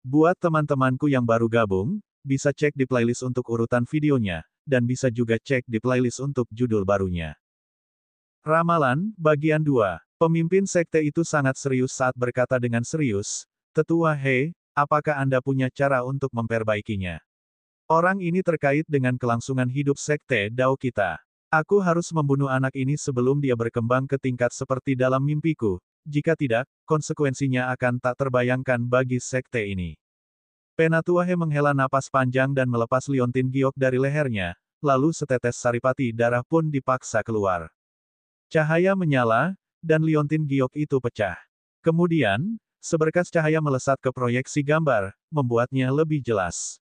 Buat teman-temanku yang baru gabung, bisa cek di playlist untuk urutan videonya, dan bisa juga cek di playlist untuk judul barunya. Ramalan, bagian 2. Pemimpin sekte itu sangat serius saat berkata dengan serius, "Tetua He, apakah Anda punya cara untuk memperbaikinya? Orang ini terkait dengan kelangsungan hidup sekte Dao kita. Aku harus membunuh anak ini sebelum dia berkembang ke tingkat seperti dalam mimpiku. Jika tidak, konsekuensinya akan tak terbayangkan bagi sekte ini." Penatua He menghela napas panjang dan melepas liontin giok dari lehernya, lalu setetes saripati darah pun dipaksa keluar. Cahaya menyala, dan liontin giok itu pecah. Kemudian, seberkas cahaya melesat ke proyeksi gambar, membuatnya lebih jelas.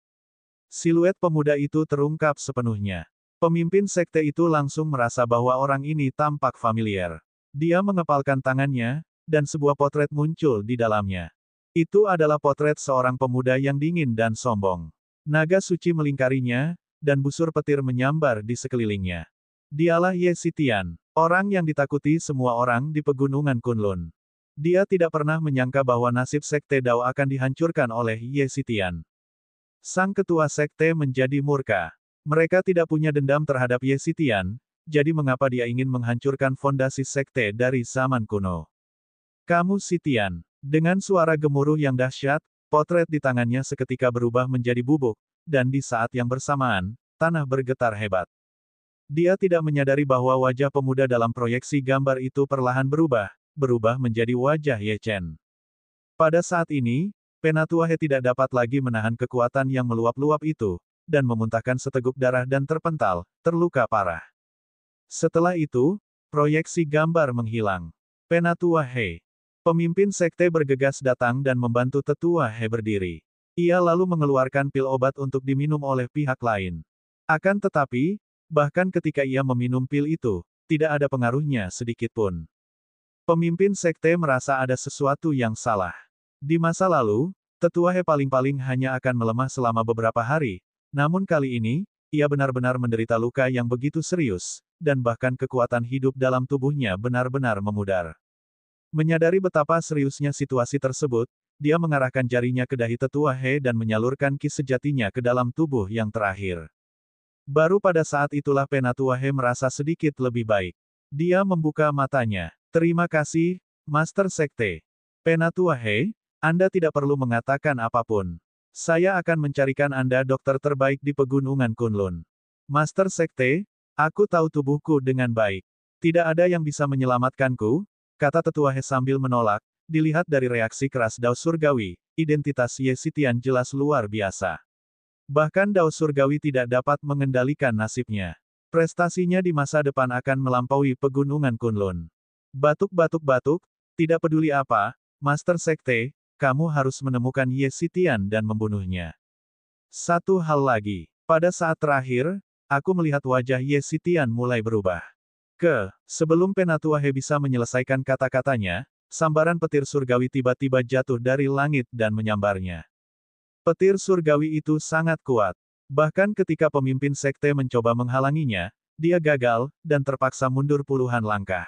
Siluet pemuda itu terungkap sepenuhnya. Pemimpin sekte itu langsung merasa bahwa orang ini tampak familiar. Dia mengepalkan tangannya, dan sebuah potret muncul di dalamnya. Itu adalah potret seorang pemuda yang dingin dan sombong. Naga suci melingkarinya, dan busur petir menyambar di sekelilingnya. Dialah Ye Xitian, orang yang ditakuti semua orang di pegunungan Kunlun. Dia tidak pernah menyangka bahwa nasib sekte Dao akan dihancurkan oleh Ye Xitian. Sang ketua sekte menjadi murka. Mereka tidak punya dendam terhadap Ye Xitian, jadi mengapa dia ingin menghancurkan fondasi sekte dari zaman kuno? "Kamu Xitian." Dengan suara gemuruh yang dahsyat, potret di tangannya seketika berubah menjadi bubuk, dan di saat yang bersamaan, tanah bergetar hebat. Dia tidak menyadari bahwa wajah pemuda dalam proyeksi gambar itu perlahan berubah menjadi wajah Ye Chen. Pada saat ini, Penatua He tidak dapat lagi menahan kekuatan yang meluap-luap itu, dan memuntahkan seteguk darah dan terluka parah. Setelah itu, proyeksi gambar menghilang. Penatua He. Pemimpin sekte bergegas datang dan membantu Tetua He berdiri. Ia lalu mengeluarkan pil obat untuk diminum oleh pihak lain. Akan tetapi, bahkan ketika ia meminum pil itu, tidak ada pengaruhnya sedikit pun. Pemimpin sekte merasa ada sesuatu yang salah. Di masa lalu, Tetua He paling-paling hanya akan melemah selama beberapa hari, namun kali ini, ia benar-benar menderita luka yang begitu serius, dan bahkan kekuatan hidup dalam tubuhnya benar-benar memudar. Menyadari betapa seriusnya situasi tersebut, dia mengarahkan jarinya ke dahi Tetua He dan menyalurkan ki sejatinya ke dalam tubuh yang terakhir. Baru pada saat itulah Penatua He merasa sedikit lebih baik. Dia membuka matanya. "Terima kasih, Master Sekte." "Penatua He, Anda tidak perlu mengatakan apapun. Saya akan mencarikan Anda dokter terbaik di pegunungan Kunlun." "Master Sekte, aku tahu tubuhku dengan baik. Tidak ada yang bisa menyelamatkanku," kata Tetua He sambil menolak. Dilihat dari reaksi keras Dao Surgawi, identitas Ye Xitian jelas luar biasa. Bahkan Dao Surgawi tidak dapat mengendalikan nasibnya. Prestasinya di masa depan akan melampaui pegunungan Kunlun. Batuk-batuk-batuk, tidak peduli apa, Master Sekte, kamu harus menemukan Ye Xitian dan membunuhnya. Satu hal lagi, pada saat terakhir, aku melihat wajah Ye Xitian mulai berubah. Sebelum Penatua He bisa menyelesaikan kata-katanya, sambaran petir surgawi tiba-tiba jatuh dari langit dan menyambarnya. Petir surgawi itu sangat kuat. Bahkan ketika pemimpin sekte mencoba menghalanginya, dia gagal, dan terpaksa mundur puluhan langkah.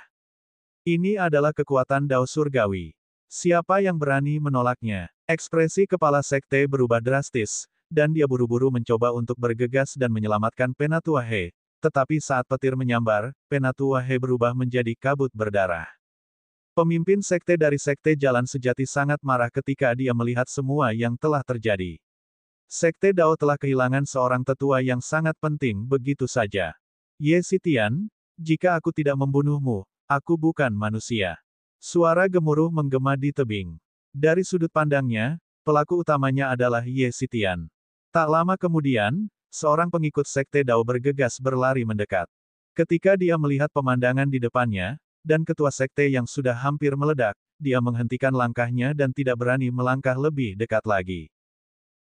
Ini adalah kekuatan Dao Surgawi. Siapa yang berani menolaknya? Ekspresi kepala sekte berubah drastis, dan dia buru-buru mencoba untuk bergegas dan menyelamatkan Penatua He. Tetapi saat petir menyambar, Penatua He berubah menjadi kabut berdarah. Pemimpin sekte dari sekte Jalan Sejati sangat marah ketika dia melihat semua yang telah terjadi. Sekte Dao telah kehilangan seorang tetua yang sangat penting begitu saja. "Ye Xitian, jika aku tidak membunuhmu, aku bukan manusia." Suara gemuruh menggema di tebing. Dari sudut pandangnya, pelaku utamanya adalah Ye Xitian. Tak lama kemudian, seorang pengikut sekte Dao bergegas berlari mendekat. Ketika dia melihat pemandangan di depannya, dan ketua sekte yang sudah hampir meledak, dia menghentikan langkahnya dan tidak berani melangkah lebih dekat lagi.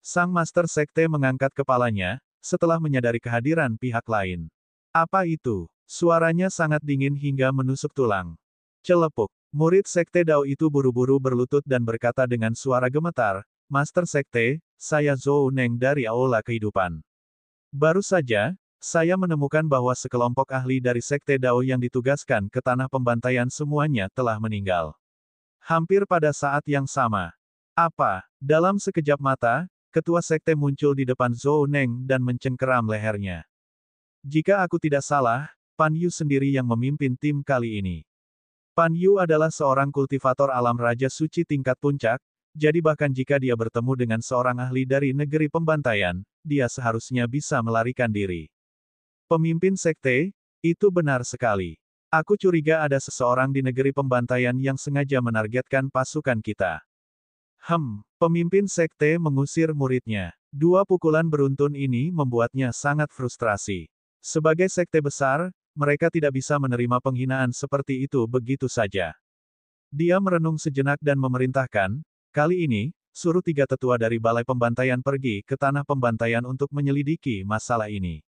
Sang Master Sekte mengangkat kepalanya, setelah menyadari kehadiran pihak lain. "Apa itu?" Suaranya sangat dingin hingga menusuk tulang. Celepuk. Murid Sekte Dao itu buru-buru berlutut dan berkata dengan suara gemetar, "Master Sekte, saya Zhou Neng dari Aula Kehidupan. Baru saja, saya menemukan bahwa sekelompok ahli dari Sekte Dao yang ditugaskan ke tanah pembantaian semuanya telah meninggal." Hampir pada saat yang sama, Apa? Dalam sekejap mata, ketua sekte muncul di depan Zhou Neng dan mencengkeram lehernya. Jika aku tidak salah, Pan Yu sendiri yang memimpin tim kali ini. Pan Yu adalah seorang kultivator alam Raja Suci tingkat puncak, jadi bahkan jika dia bertemu dengan seorang ahli dari negeri pembantaian, dia seharusnya bisa melarikan diri. Pemimpin sekte, itu benar sekali. Aku curiga ada seseorang di negeri pembantaian yang sengaja menargetkan pasukan kita. Pemimpin sekte mengusir muridnya. Dua pukulan beruntun ini membuatnya sangat frustrasi. Sebagai sekte besar, mereka tidak bisa menerima penghinaan seperti itu begitu saja. Dia merenung sejenak dan memerintahkan, kali ini, suruh 3 tetua dari Balai Pembantaian pergi ke Tanah Pembantaian untuk menyelidiki masalah ini.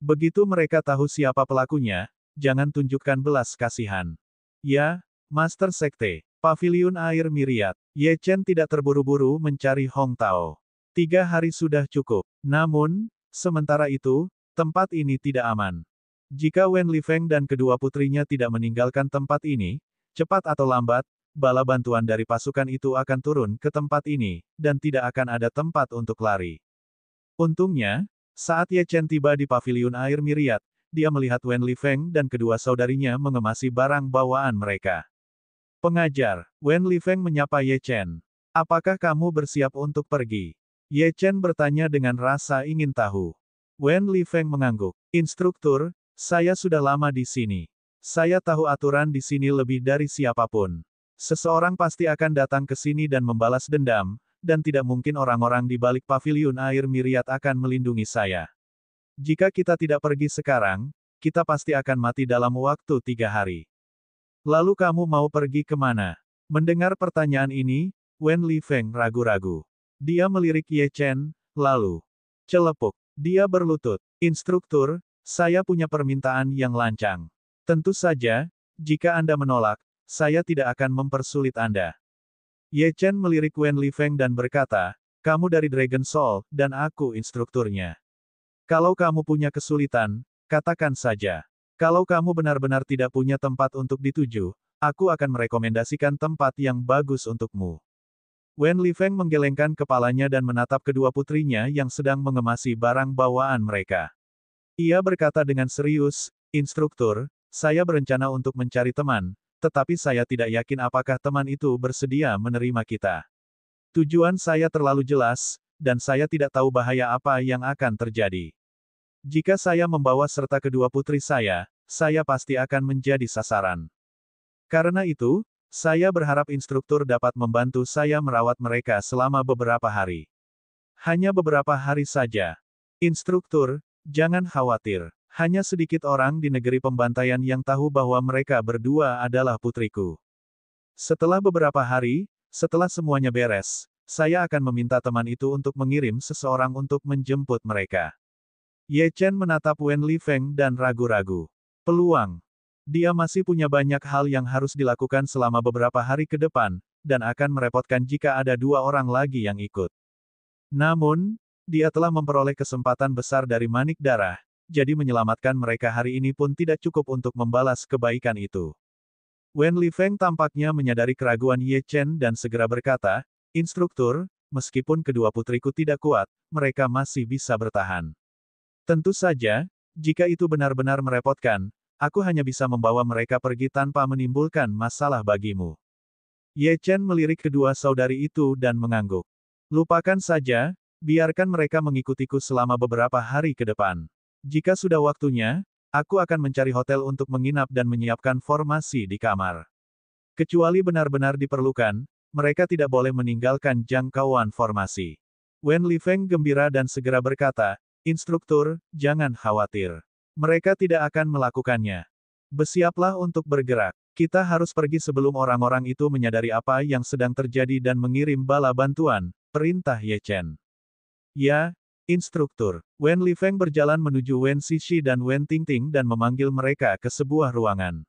Begitu mereka tahu siapa pelakunya, jangan tunjukkan belas kasihan. Ya, Master Sekte. Paviliun Air Miriat. Ye Chen tidak terburu-buru mencari Hong Tao. 3 hari sudah cukup. Namun, sementara itu, tempat ini tidak aman. Jika Wen Lifeng dan kedua putrinya tidak meninggalkan tempat ini, cepat atau lambat, bala bantuan dari pasukan itu akan turun ke tempat ini, dan tidak akan ada tempat untuk lari. Untungnya, saat Ye Chen tiba di Paviliun Air Miriat, dia melihat Wen Lifeng dan kedua saudarinya mengemasi barang bawaan mereka. Pengajar, Wen Lifeng menyapa Ye Chen. Apakah kamu bersiap untuk pergi? Ye Chen bertanya dengan rasa ingin tahu. Wen Lifeng mengangguk. Instruktur, saya sudah lama di sini. Saya tahu aturan di sini lebih dari siapapun. Seseorang pasti akan datang ke sini dan membalas dendam, dan tidak mungkin orang-orang di balik Paviliun Air Miriat akan melindungi saya. Jika kita tidak pergi sekarang, kita pasti akan mati dalam waktu 3 hari. Lalu kamu mau pergi kemana? Mendengar pertanyaan ini, Wen Lifeng ragu-ragu. Dia melirik Ye Chen, lalu celepuk. Dia berlutut. Instruktur, saya punya permintaan yang lancang. Tentu saja, jika Anda menolak, saya tidak akan mempersulit Anda. Ye Chen melirik Wen Lifeng dan berkata, kamu dari Dragon Soul, dan aku instrukturnya. Kalau kamu punya kesulitan, katakan saja. Kalau kamu benar-benar tidak punya tempat untuk dituju, aku akan merekomendasikan tempat yang bagus untukmu. Wen Lifeng menggelengkan kepalanya dan menatap kedua putrinya yang sedang mengemasi barang bawaan mereka. Ia berkata dengan serius, Instruktur, saya berencana untuk mencari teman, tetapi saya tidak yakin apakah teman itu bersedia menerima kita. Tujuan saya terlalu jelas, dan saya tidak tahu bahaya apa yang akan terjadi. Jika saya membawa serta kedua putri saya pasti akan menjadi sasaran. Karena itu, saya berharap instruktur dapat membantu saya merawat mereka selama beberapa hari. Hanya beberapa hari saja. Instruktur, jangan khawatir. Hanya sedikit orang di negeri pembantaian yang tahu bahwa mereka berdua adalah putriku. Setelah beberapa hari, setelah semuanya beres, saya akan meminta teman itu untuk mengirim seseorang untuk menjemput mereka. Ye Chen menatap Wen Lifeng dan ragu-ragu. Peluang. Dia masih punya banyak hal yang harus dilakukan selama beberapa hari ke depan, dan akan merepotkan jika ada 2 orang lagi yang ikut. Namun, dia telah memperoleh kesempatan besar dari Manik Darah, jadi menyelamatkan mereka hari ini pun tidak cukup untuk membalas kebaikan itu. Wen Lifeng tampaknya menyadari keraguan Ye Chen dan segera berkata, Instruktur, meskipun kedua putriku tidak kuat, mereka masih bisa bertahan. Tentu saja, jika itu benar-benar merepotkan, aku hanya bisa membawa mereka pergi tanpa menimbulkan masalah bagimu. Ye Chen melirik kedua saudari itu dan mengangguk. Lupakan saja, biarkan mereka mengikutiku selama beberapa hari ke depan. Jika sudah waktunya, aku akan mencari hotel untuk menginap dan menyiapkan formasi di kamar. Kecuali benar-benar diperlukan, mereka tidak boleh meninggalkan jangkauan formasi. Wen Lifeng gembira dan segera berkata, Instruktur, jangan khawatir. Mereka tidak akan melakukannya. Bersiaplah untuk bergerak. Kita harus pergi sebelum orang-orang itu menyadari apa yang sedang terjadi dan mengirim bala bantuan, perintah Ye Chen. Ya, Instruktur. Wen Lifeng berjalan menuju Wen Xixi dan Wen Tingting dan memanggil mereka ke sebuah ruangan.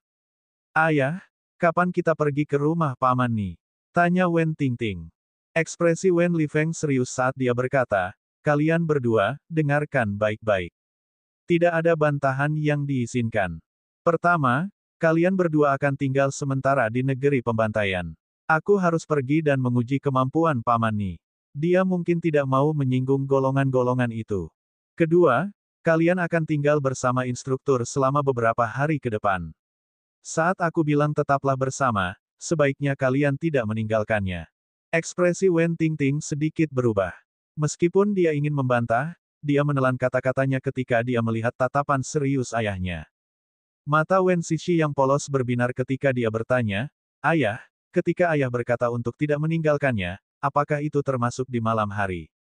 Ayah, kapan kita pergi ke rumah Paman Ni? Tanya Wen Tingting. Ekspresi Wen Lifeng serius saat dia berkata, kalian berdua, dengarkan baik-baik. Tidak ada bantahan yang diizinkan. Pertama, kalian berdua akan tinggal sementara di negeri pembantaian. Aku harus pergi dan menguji kemampuan Paman Ni. Dia mungkin tidak mau menyinggung golongan-golongan itu. Kedua, kalian akan tinggal bersama instruktur selama beberapa hari ke depan. Saat aku bilang tetaplah bersama, sebaiknya kalian tidak meninggalkannya. Ekspresi Wen Tingting sedikit berubah. Meskipun dia ingin membantah, dia menelan kata-katanya ketika dia melihat tatapan serius ayahnya. Mata Wen Xixi yang polos berbinar ketika dia bertanya, "Ayah, ketika ayah berkata untuk tidak meninggalkannya, apakah itu termasuk di malam hari?"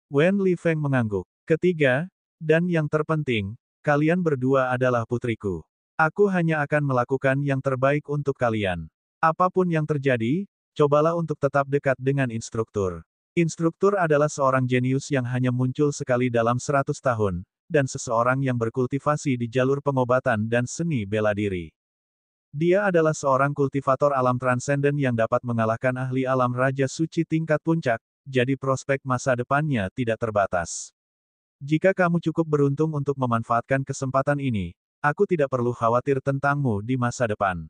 Wen Lifeng mengangguk. Ketiga, dan yang terpenting, kalian berdua adalah putriku. Aku hanya akan melakukan yang terbaik untuk kalian. Apapun yang terjadi, cobalah untuk tetap dekat dengan instruktur. Instruktur adalah seorang jenius yang hanya muncul sekali dalam 100 tahun, dan seseorang yang berkultivasi di jalur pengobatan dan seni bela diri. Dia adalah seorang kultivator alam transenden yang dapat mengalahkan ahli alam Raja Suci tingkat puncak, jadi prospek masa depannya tidak terbatas. Jika kamu cukup beruntung untuk memanfaatkan kesempatan ini, aku tidak perlu khawatir tentangmu di masa depan.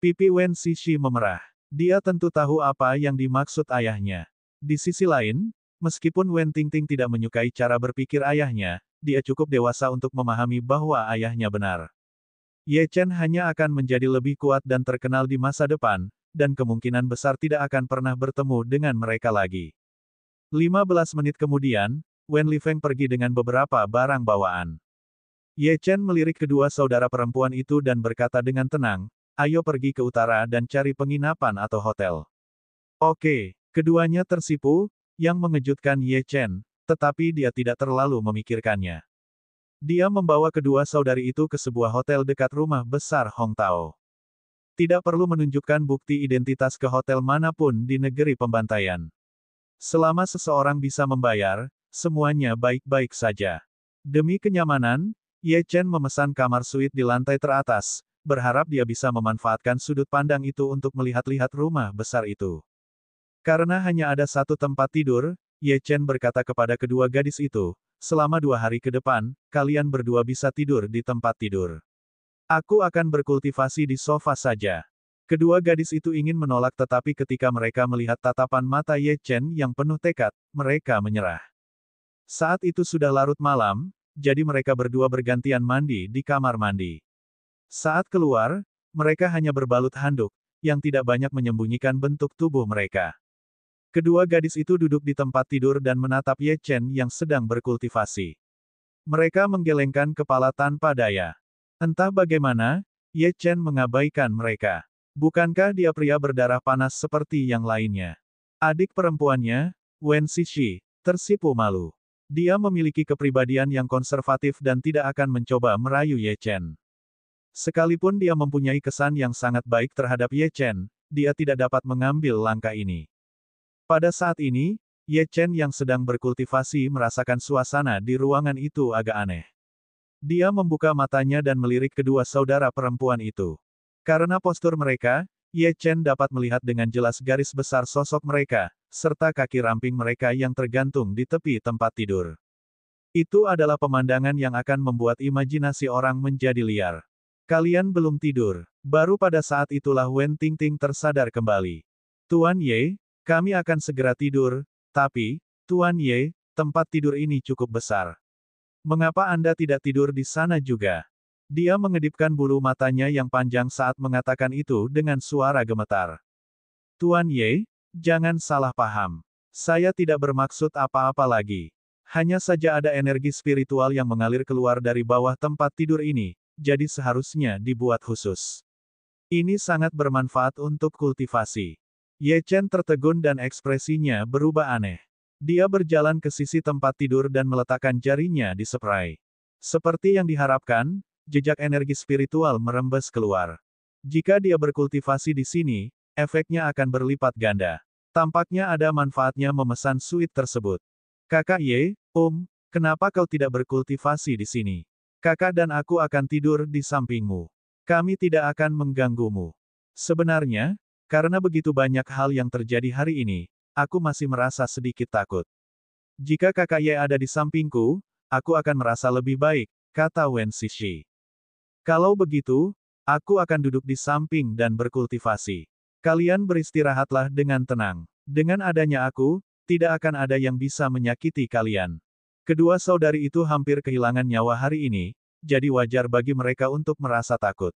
Pipi Wen Xixi memerah. Dia tentu tahu apa yang dimaksud ayahnya. Di sisi lain, meskipun Wen Tingting tidak menyukai cara berpikir ayahnya, dia cukup dewasa untuk memahami bahwa ayahnya benar. Ye Chen hanya akan menjadi lebih kuat dan terkenal di masa depan, dan kemungkinan besar tidak akan pernah bertemu dengan mereka lagi. 15 menit kemudian, Wen Lifeng pergi dengan beberapa barang bawaan. Ye Chen melirik kedua saudara perempuan itu dan berkata dengan tenang, "Ayo pergi ke utara dan cari penginapan atau hotel." Oke, keduanya tersipu, yang mengejutkan Ye Chen, tetapi dia tidak terlalu memikirkannya. Dia membawa kedua saudari itu ke sebuah hotel dekat rumah besar Hong Tao. Tidak perlu menunjukkan bukti identitas ke hotel manapun di negeri pembantaian. Selama seseorang bisa membayar, semuanya baik-baik saja. Demi kenyamanan, Ye Chen memesan kamar suite di lantai teratas, berharap dia bisa memanfaatkan sudut pandang itu untuk melihat-lihat rumah besar itu. Karena hanya ada satu tempat tidur, Ye Chen berkata kepada kedua gadis itu, "Selama 2 hari ke depan, kalian berdua bisa tidur di tempat tidur. Aku akan berkultivasi di sofa saja." Kedua gadis itu ingin menolak tetapi ketika mereka melihat tatapan mata Ye Chen yang penuh tekad, mereka menyerah. Saat itu sudah larut malam, jadi mereka berdua bergantian mandi di kamar mandi. Saat keluar, mereka hanya berbalut handuk, yang tidak banyak menyembunyikan bentuk tubuh mereka. Kedua gadis itu duduk di tempat tidur dan menatap Ye Chen yang sedang berkultivasi. Mereka menggelengkan kepala tanpa daya. Entah bagaimana, Ye Chen mengabaikan mereka. Bukankah dia pria berdarah panas seperti yang lainnya? Adik perempuannya, Wen Xixi, tersipu malu. Dia memiliki kepribadian yang konservatif dan tidak akan mencoba merayu Ye Chen. Sekalipun dia mempunyai kesan yang sangat baik terhadap Ye Chen, dia tidak dapat mengambil langkah ini. Pada saat ini, Ye Chen yang sedang berkultivasi merasakan suasana di ruangan itu agak aneh. Dia membuka matanya dan melirik kedua saudara perempuan itu. Karena postur mereka, Ye Chen dapat melihat dengan jelas garis besar sosok mereka, serta kaki ramping mereka yang tergantung di tepi tempat tidur. Itu adalah pemandangan yang akan membuat imajinasi orang menjadi liar. Kalian belum tidur. Baru pada saat itulah Wen Tingting tersadar kembali. "Tuan Ye, kami akan segera tidur, tapi, Tuan Ye, tempat tidur ini cukup besar. Mengapa Anda tidak tidur di sana juga?" Dia mengedipkan bulu matanya yang panjang saat mengatakan itu dengan suara gemetar. "Tuan Ye, jangan salah paham. Saya tidak bermaksud apa-apa lagi. Hanya saja ada energi spiritual yang mengalir keluar dari bawah tempat tidur ini, jadi seharusnya dibuat khusus. Ini sangat bermanfaat untuk kultivasi." Ye Chen tertegun dan ekspresinya berubah aneh. Dia berjalan ke sisi tempat tidur dan meletakkan jarinya di spray. Seperti yang diharapkan, jejak energi spiritual merembes keluar. Jika dia berkultivasi di sini, efeknya akan berlipat ganda. Tampaknya ada manfaatnya memesan suite tersebut. "Kakak Ye, kenapa kau tidak berkultivasi di sini? Kakak dan aku akan tidur di sampingmu. Kami tidak akan mengganggumu." Sebenarnya, karena begitu banyak hal yang terjadi hari ini, aku masih merasa sedikit takut. "Jika kakak Ye ada di sampingku, aku akan merasa lebih baik," kata Wen Xixi. "Kalau begitu, aku akan duduk di samping dan berkultivasi." Kalian beristirahatlah dengan tenang. Dengan adanya aku, tidak akan ada yang bisa menyakiti kalian. Kedua saudari itu hampir kehilangan nyawa hari ini, jadi wajar bagi mereka untuk merasa takut.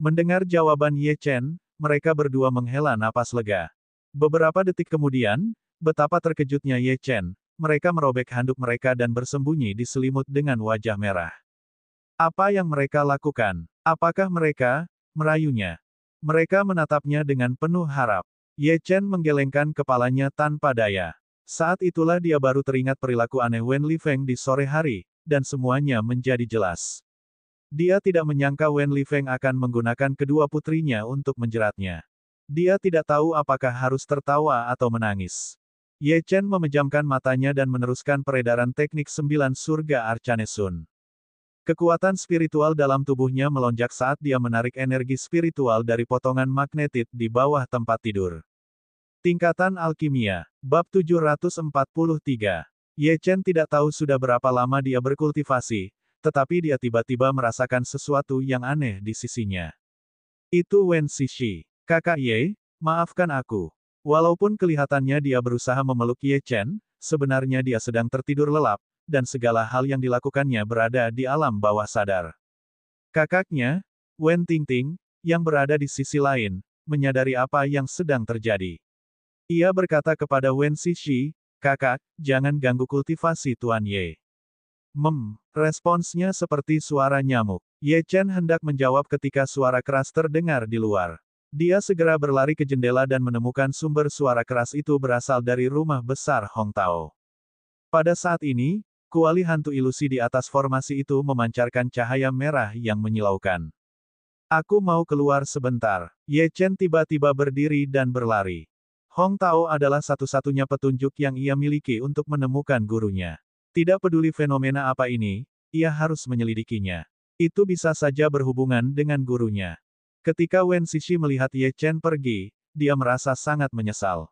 Mendengar jawaban Ye Chen, mereka berdua menghela napas lega. Beberapa detik kemudian, betapa terkejutnya Ye Chen. Mereka merobek handuk mereka dan bersembunyi di selimut dengan wajah merah. Apa yang mereka lakukan? Apakah mereka merayunya? Mereka menatapnya dengan penuh harap. Ye Chen menggelengkan kepalanya tanpa daya. Saat itulah dia baru teringat perilaku aneh Wen Lifeng di sore hari, dan semuanya menjadi jelas. Dia tidak menyangka Wen Lifeng akan menggunakan kedua putrinya untuk menjeratnya. Dia tidak tahu apakah harus tertawa atau menangis. Ye Chen memejamkan matanya dan meneruskan peredaran teknik 9 surga Arcane Sun. Kekuatan spiritual dalam tubuhnya melonjak saat dia menarik energi spiritual dari potongan magnetit di bawah tempat tidur. Tingkatan Alkimia, Bab 743. Ye Chen tidak tahu sudah berapa lama dia berkultivasi, tetapi dia tiba-tiba merasakan sesuatu yang aneh di sisinya. Itu Wen Xixi. Kakak Ye, maafkan aku. Walaupun kelihatannya dia berusaha memeluk Ye Chen, sebenarnya dia sedang tertidur lelap, dan segala hal yang dilakukannya berada di alam bawah sadar. Kakaknya, Wen Tingting, yang berada di sisi lain, menyadari apa yang sedang terjadi. Ia berkata kepada Wen Xixi, "Kakak, jangan ganggu kultivasi Tuan Ye." Responsnya seperti suara nyamuk. Ye Chen hendak menjawab ketika suara keras terdengar di luar. Dia segera berlari ke jendela dan menemukan sumber suara keras itu berasal dari rumah besar Hong Tao. Pada saat ini, kuali hantu ilusi di atas formasi itu memancarkan cahaya merah yang menyilaukan. Aku mau keluar sebentar. Ye Chen tiba-tiba berdiri dan berlari. Hong Tao adalah satu-satunya petunjuk yang ia miliki untuk menemukan gurunya. Tidak peduli fenomena apa ini, ia harus menyelidikinya. Itu bisa saja berhubungan dengan gurunya. Ketika Wen Xixi melihat Ye Chen pergi, dia merasa sangat menyesal.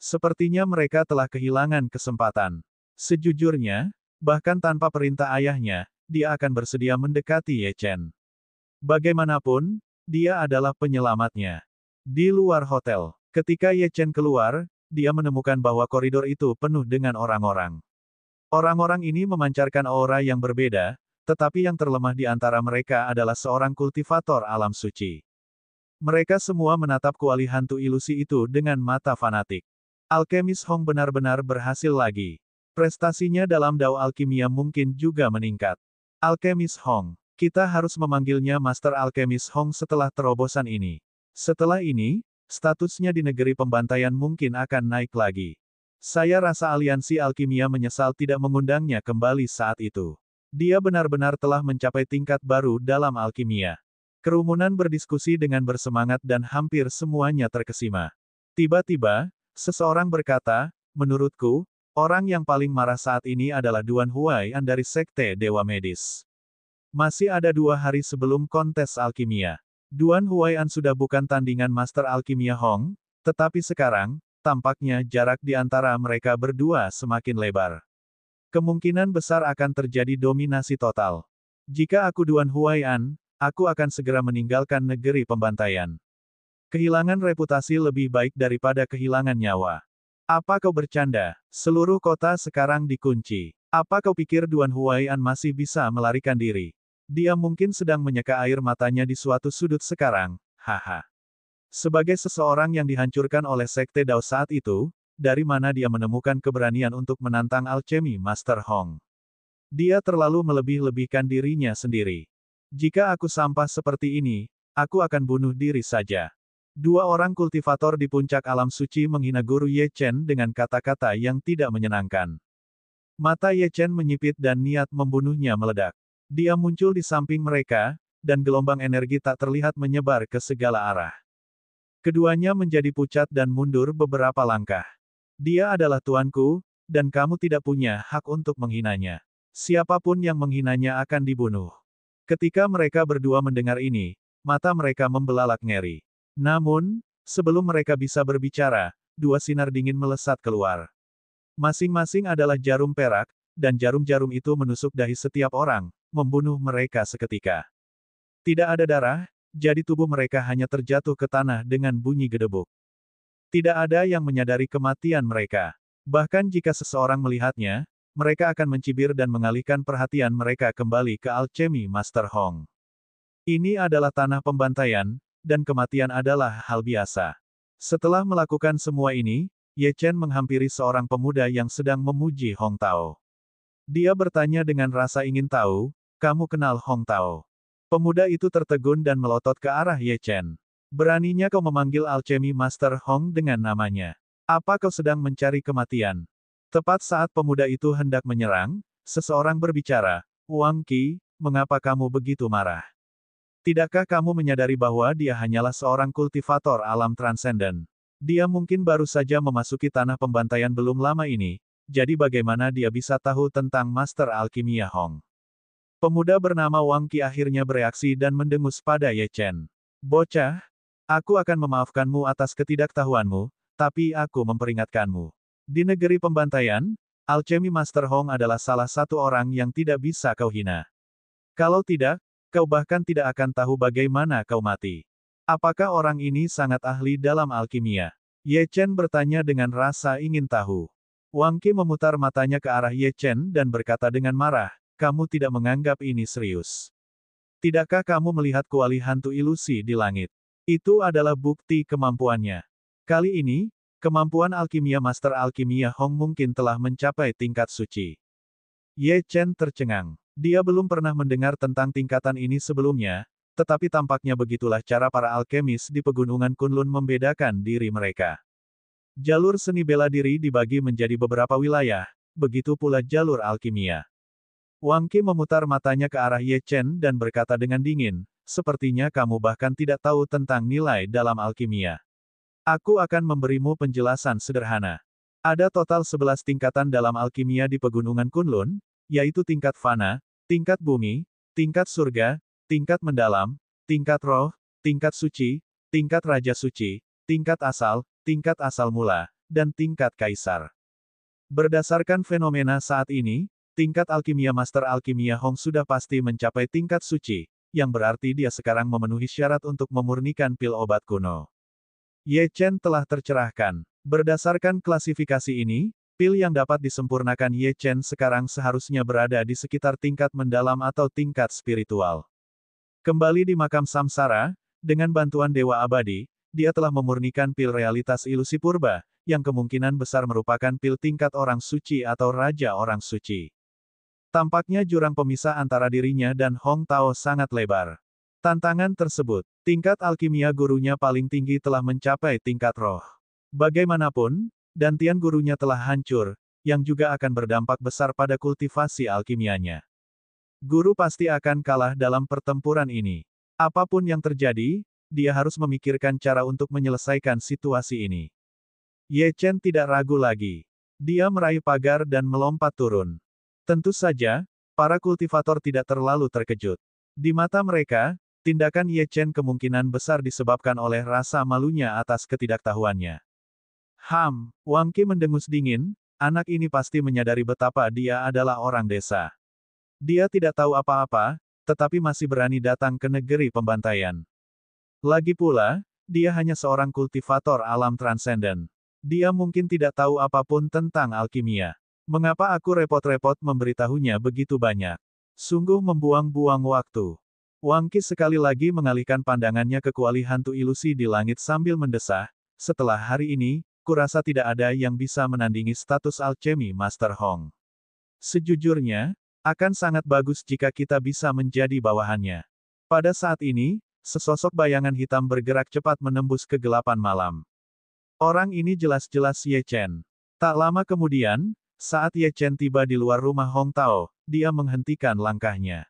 Sepertinya mereka telah kehilangan kesempatan. Sejujurnya, bahkan tanpa perintah ayahnya, dia akan bersedia mendekati Ye Chen. Bagaimanapun, dia adalah penyelamatnya. Di luar hotel, ketika Ye Chen keluar, dia menemukan bahwa koridor itu penuh dengan orang-orang. Orang-orang ini memancarkan aura yang berbeda, tetapi yang terlemah di antara mereka adalah seorang kultivator alam suci. Mereka semua menatap kuali hantu ilusi itu dengan mata fanatik. Alkemis Hong benar-benar berhasil lagi. Prestasinya dalam dao alkimia mungkin juga meningkat. Alkemis Hong. Kita harus memanggilnya Master Alkemis Hong setelah terobosan ini. Setelah ini, statusnya di negeri pembantaian mungkin akan naik lagi. Saya rasa aliansi alkimia menyesal tidak mengundangnya kembali saat itu. Dia benar-benar telah mencapai tingkat baru dalam alkimia. Kerumunan berdiskusi dengan bersemangat dan hampir semuanya terkesima. Tiba-tiba, seseorang berkata, menurutku, orang yang paling marah saat ini adalah Duan Huai'an dari Sekte Dewa Medis. Masih ada 2 hari sebelum kontes alkimia. Duan Huai'an sudah bukan tandingan Master Alkimia Hong, tetapi sekarang, tampaknya jarak di antara mereka berdua semakin lebar. Kemungkinan besar akan terjadi dominasi total. Jika aku Duan Huai'an, aku akan segera meninggalkan negeri pembantaian. Kehilangan reputasi lebih baik daripada kehilangan nyawa. Apa kau bercanda? Seluruh kota sekarang dikunci. Apa kau pikir Duan Huai'an masih bisa melarikan diri? Dia mungkin sedang menyeka air matanya di suatu sudut sekarang, haha. Sebagai seseorang yang dihancurkan oleh Sekte Dao saat itu, dari mana dia menemukan keberanian untuk menantang alchemy Master Hong? Dia terlalu melebih-lebihkan dirinya sendiri. Jika aku sampah seperti ini, aku akan bunuh diri saja. 2 orang kultivator di puncak alam suci menghina guru Ye Chen dengan kata-kata yang tidak menyenangkan. Mata Ye Chen menyipit dan niat membunuhnya meledak. Dia muncul di samping mereka, dan gelombang energi tak terlihat menyebar ke segala arah. Keduanya menjadi pucat dan mundur beberapa langkah. Dia adalah tuanku, dan kamu tidak punya hak untuk menghinanya. Siapapun yang menghinanya akan dibunuh. Ketika mereka berdua mendengar ini, mata mereka membelalak ngeri. Namun, sebelum mereka bisa berbicara, 2 sinar dingin melesat keluar. Masing-masing adalah jarum perak, dan jarum-jarum itu menusuk dahi setiap orang, membunuh mereka seketika. Tidak ada darah, jadi tubuh mereka hanya terjatuh ke tanah dengan bunyi gedebuk. Tidak ada yang menyadari kematian mereka. Bahkan jika seseorang melihatnya, mereka akan mencibir dan mengalihkan perhatian mereka kembali ke alchemy Master Hong. Ini adalah tanah pembantaian, dan kematian adalah hal biasa. Setelah melakukan semua ini, Ye Chen menghampiri seorang pemuda yang sedang memuji Hong Tao. Dia bertanya dengan rasa ingin tahu, "Kamu kenal Hong Tao?" Pemuda itu tertegun dan melotot ke arah Ye Chen. "Beraninya kau memanggil alchemy Master Hong dengan namanya? Apa kau sedang mencari kematian?" Tepat saat pemuda itu hendak menyerang, seseorang berbicara, "Wang Qi, mengapa kamu begitu marah? Tidakkah kamu menyadari bahwa dia hanyalah seorang kultivator alam transenden? Dia mungkin baru saja memasuki tanah pembantaian belum lama ini, jadi bagaimana dia bisa tahu tentang Master Alkimia Hong?" Pemuda bernama Wang Qi akhirnya bereaksi dan mendengus pada Ye Chen. "Bocah, aku akan memaafkanmu atas ketidaktahuanmu, tapi aku memperingatkanmu. Di negeri pembantaian, alchemy Master Hong adalah salah satu orang yang tidak bisa kau hina. Kalau tidak, kau bahkan tidak akan tahu bagaimana kau mati. Apakah orang ini sangat ahli dalam alkimia?" Ye Chen bertanya dengan rasa ingin tahu. Wang Qi memutar matanya ke arah Ye Chen dan berkata dengan marah, "Kamu tidak menganggap ini serius. Tidakkah kamu melihat kuali hantu ilusi di langit? Itu adalah bukti kemampuannya. Kali ini, kemampuan alkimia Master Alkimia Hong mungkin telah mencapai tingkat suci." Ye Chen tercengang. Dia belum pernah mendengar tentang tingkatan ini sebelumnya, tetapi tampaknya begitulah cara para alkemis di pegunungan Kunlun membedakan diri mereka. Jalur seni bela diri dibagi menjadi beberapa wilayah, begitu pula jalur alkimia. Wang Qi memutar matanya ke arah Ye Chen dan berkata dengan dingin, "Sepertinya kamu bahkan tidak tahu tentang nilai dalam alkimia. Aku akan memberimu penjelasan sederhana. Ada total 11 tingkatan dalam alkimia di pegunungan Kunlun, yaitu tingkat fana, tingkat bumi, tingkat surga, tingkat mendalam, tingkat roh, tingkat suci, tingkat raja suci, tingkat asal mula, dan tingkat kaisar. Berdasarkan fenomena saat ini, tingkat alkimia Master Alkimia Hong sudah pasti mencapai tingkat suci, yang berarti dia sekarang memenuhi syarat untuk memurnikan pil obat kuno." Ye Chen telah tercerahkan. Berdasarkan klasifikasi ini, pil yang dapat disempurnakan Ye Chen sekarang seharusnya berada di sekitar tingkat mendalam atau tingkat spiritual. Kembali di makam samsara, dengan bantuan Dewa Abadi, dia telah memurnikan pil realitas ilusi purba, yang kemungkinan besar merupakan pil tingkat orang suci atau raja orang suci. Tampaknya jurang pemisah antara dirinya dan Hong Tao sangat lebar. Tantangan tersebut, tingkat alkimia gurunya paling tinggi telah mencapai tingkat roh. Bagaimanapun, dantian gurunya telah hancur, yang juga akan berdampak besar pada kultivasi alkimianya. Guru pasti akan kalah dalam pertempuran ini. Apapun yang terjadi, dia harus memikirkan cara untuk menyelesaikan situasi ini. Ye Chen tidak ragu lagi. Dia meraih pagar dan melompat turun. Tentu saja, para kultivator tidak terlalu terkejut. Di mata mereka, tindakan Ye Chen kemungkinan besar disebabkan oleh rasa malunya atas ketidaktahuannya. Wang Qi mendengus dingin, anak ini pasti menyadari betapa dia adalah orang desa. Dia tidak tahu apa-apa, tetapi masih berani datang ke negeri pembantaian. Lagi pula, dia hanya seorang kultivator alam transenden. Dia mungkin tidak tahu apapun tentang alkimia. Mengapa aku repot-repot memberitahunya begitu banyak? Sungguh membuang-buang waktu. Wang Qi sekali lagi mengalihkan pandangannya ke kuali hantu ilusi di langit sambil mendesah, "Setelah hari ini, kurasa tidak ada yang bisa menandingi status alchemy Master Hong. Sejujurnya, akan sangat bagus jika kita bisa menjadi bawahannya." Pada saat ini, sesosok bayangan hitam bergerak cepat menembus kegelapan malam. Orang ini jelas-jelas Ye Chen. Tak lama kemudian, saat Ye Chen tiba di luar rumah Hong Tao, dia menghentikan langkahnya.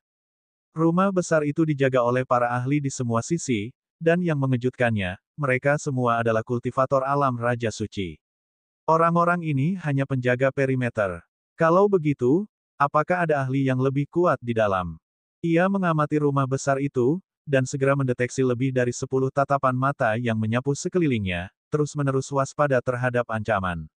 Rumah besar itu dijaga oleh para ahli di semua sisi, dan yang mengejutkannya, mereka semua adalah kultivator alam Raja Suci. Orang-orang ini hanya penjaga perimeter. Kalau begitu, apakah ada ahli yang lebih kuat di dalam? Ia mengamati rumah besar itu, dan segera mendeteksi lebih dari 10 tatapan mata yang menyapu sekelilingnya, terus-menerus waspada terhadap ancaman.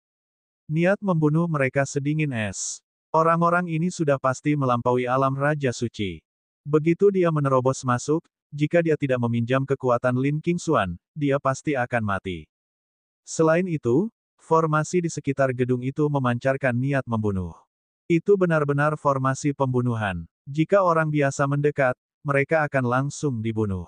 Niat membunuh mereka sedingin es. Orang-orang ini sudah pasti melampaui alam Raja Suci. Begitu dia menerobos masuk, jika dia tidak meminjam kekuatan Lin Qingxuan, dia pasti akan mati. Selain itu, formasi di sekitar gedung itu memancarkan niat membunuh. Itu benar-benar formasi pembunuhan. Jika orang biasa mendekat, mereka akan langsung dibunuh.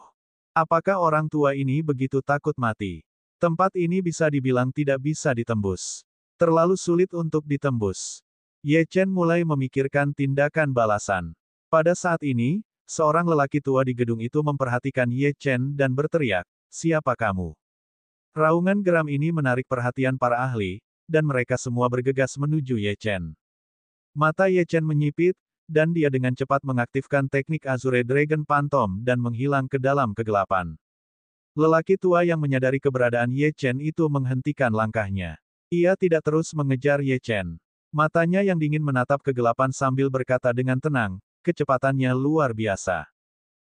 Apakah orang tua ini begitu takut mati? Tempat ini bisa dibilang tidak bisa ditembus. Terlalu sulit untuk ditembus. Ye Chen mulai memikirkan tindakan balasan. Pada saat ini, seorang lelaki tua di gedung itu memperhatikan Ye Chen dan berteriak, "Siapa kamu?" Raungan geram ini menarik perhatian para ahli, dan mereka semua bergegas menuju Ye Chen. Mata Ye Chen menyipit, dan dia dengan cepat mengaktifkan teknik Azure Dragon Phantom dan menghilang ke dalam kegelapan. Lelaki tua yang menyadari keberadaan Ye Chen itu menghentikan langkahnya. Ia tidak terus mengejar Ye Chen. Matanya yang dingin menatap kegelapan sambil berkata dengan tenang, kecepatannya luar biasa.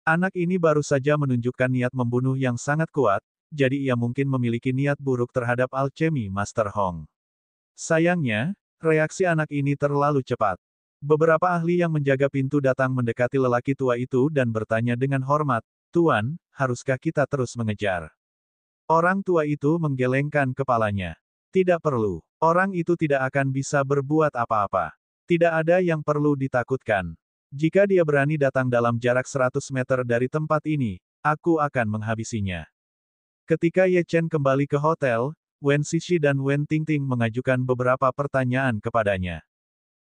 Anak ini baru saja menunjukkan niat membunuh yang sangat kuat, jadi ia mungkin memiliki niat buruk terhadap alchemy Master Hong. Sayangnya, reaksi anak ini terlalu cepat. Beberapa ahli yang menjaga pintu datang mendekati lelaki tua itu dan bertanya dengan hormat, "Tuan, haruskah kita terus mengejar?" Orang tua itu menggelengkan kepalanya. Tidak perlu. Orang itu tidak akan bisa berbuat apa-apa. Tidak ada yang perlu ditakutkan. Jika dia berani datang dalam jarak 100 meter dari tempat ini, aku akan menghabisinya. Ketika Ye Chen kembali ke hotel, Wen Xixi dan Wen Tingting mengajukan beberapa pertanyaan kepadanya.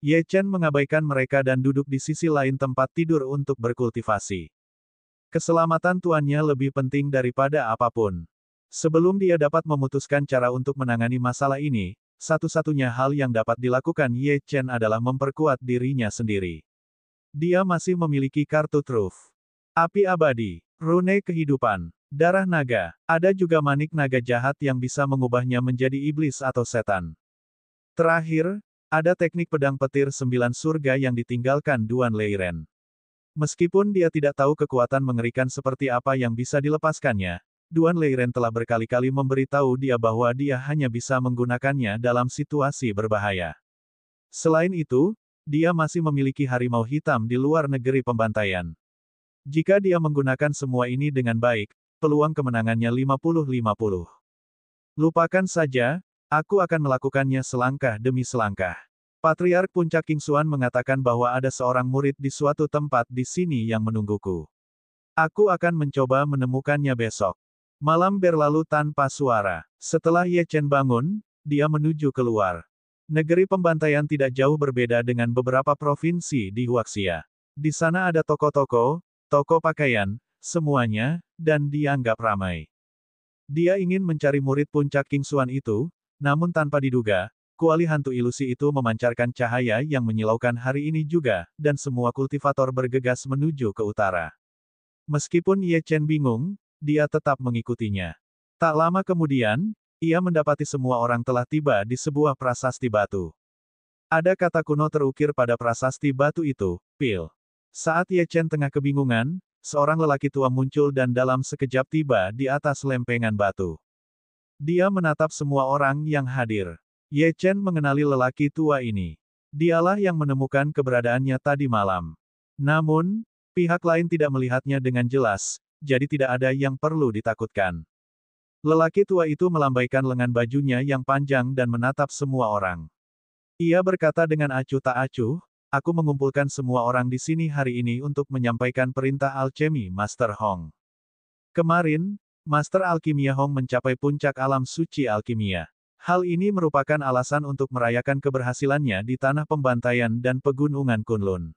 Ye Chen mengabaikan mereka dan duduk di sisi lain tempat tidur untuk berkultivasi. Keselamatan tuannya lebih penting daripada apapun. Sebelum dia dapat memutuskan cara untuk menangani masalah ini, satu-satunya hal yang dapat dilakukan Ye Chen adalah memperkuat dirinya sendiri. Dia masih memiliki kartu truf. Api abadi, rune kehidupan, darah naga, ada juga manik naga jahat yang bisa mengubahnya menjadi iblis atau setan. Terakhir, ada teknik pedang petir 9 surga yang ditinggalkan Duan Leiren. Meskipun dia tidak tahu kekuatan mengerikan seperti apa yang bisa dilepaskannya, Duan Leiren telah berkali-kali memberitahu dia bahwa dia hanya bisa menggunakannya dalam situasi berbahaya. Selain itu, dia masih memiliki harimau hitam di luar negeri pembantaian. Jika dia menggunakan semua ini dengan baik, peluang kemenangannya 50-50. Lupakan saja, aku akan melakukannya selangkah demi selangkah. Patriark Puncak Qingxuan mengatakan bahwa ada seorang murid di suatu tempat di sini yang menungguku. Aku akan mencoba menemukannya besok. Malam berlalu tanpa suara. Setelah Ye Chen bangun, dia menuju keluar. Negeri pembantaian tidak jauh berbeda dengan beberapa provinsi di Huaxia. Di sana ada toko-toko, toko pakaian, semuanya, dan dianggap ramai. Dia ingin mencari murid Puncak Qingxuan itu, namun tanpa diduga, kuali hantu ilusi itu memancarkan cahaya yang menyilaukan hari ini juga, dan semua kultivator bergegas menuju ke utara. Meskipun Ye Chen bingung, dia tetap mengikutinya. Tak lama kemudian, ia mendapati semua orang telah tiba di sebuah prasasti batu. Ada kata kuno terukir pada prasasti batu itu, Pil. Saat Ye Chen tengah kebingungan, seorang lelaki tua muncul dan dalam sekejap tiba di atas lempengan batu. Dia menatap semua orang yang hadir. Ye Chen mengenali lelaki tua ini. Dialah yang menemukan keberadaannya tadi malam. Namun, pihak lain tidak melihatnya dengan jelas, jadi tidak ada yang perlu ditakutkan. Lelaki tua itu melambaikan lengan bajunya yang panjang dan menatap semua orang. Ia berkata dengan acuh tak acuh, aku mengumpulkan semua orang di sini hari ini untuk menyampaikan perintah alchemy Master Hong. Kemarin, Master Alkimia Hong mencapai puncak alam suci alkimia. Hal ini merupakan alasan untuk merayakan keberhasilannya di tanah pembantaian dan pegunungan Kunlun.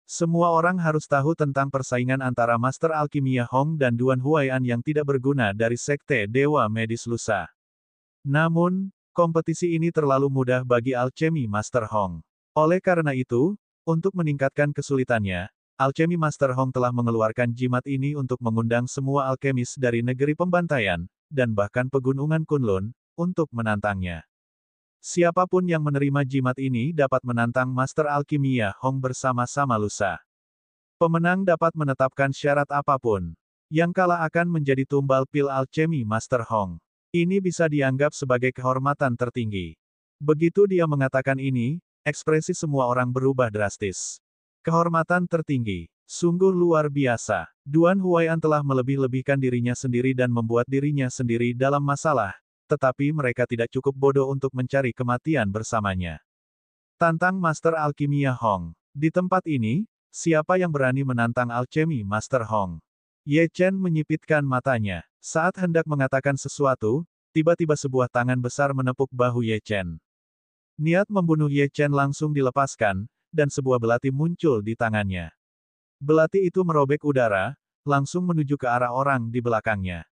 Semua orang harus tahu tentang persaingan antara Master Alkimia Hong dan Duan Huai'an yang tidak berguna dari Sekte Dewa Medis Lusa. Namun, kompetisi ini terlalu mudah bagi alchemy Master Hong. Oleh karena itu, untuk meningkatkan kesulitannya, alchemy Master Hong telah mengeluarkan jimat ini untuk mengundang semua alkemis dari negeri pembantaian, dan bahkan pegunungan Kunlun, untuk menantangnya. Siapapun yang menerima jimat ini dapat menantang Master Alkimia Hong bersama-sama lusa. Pemenang dapat menetapkan syarat apapun. Yang kalah akan menjadi tumbal pil alchemy Master Hong. Ini bisa dianggap sebagai kehormatan tertinggi. Begitu dia mengatakan ini, ekspresi semua orang berubah drastis. Kehormatan tertinggi. Sungguh luar biasa. Duan Huai'an telah melebih-lebihkan dirinya sendiri dan membuat dirinya sendiri dalam masalah, tetapi mereka tidak cukup bodoh untuk mencari kematian bersamanya. Tantang Master Alkimia Hong. Di tempat ini, siapa yang berani menantang alchemy Master Hong? Ye Chen menyipitkan matanya. Saat hendak mengatakan sesuatu, tiba-tiba sebuah tangan besar menepuk bahu Ye Chen. Niat membunuh Ye Chen langsung dilepaskan, dan sebuah belati muncul di tangannya. Belati itu merobek udara, langsung menuju ke arah orang di belakangnya.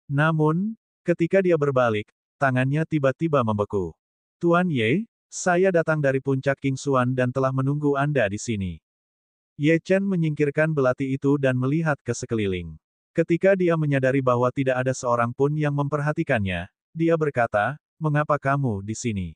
Namun, ketika dia berbalik, tangannya tiba-tiba membeku. Tuan Ye, saya datang dari puncak King Xuan dan telah menunggu Anda di sini. Ye Chen menyingkirkan belati itu dan melihat ke sekeliling. Ketika dia menyadari bahwa tidak ada seorang pun yang memperhatikannya, dia berkata, "Mengapa kamu di sini?"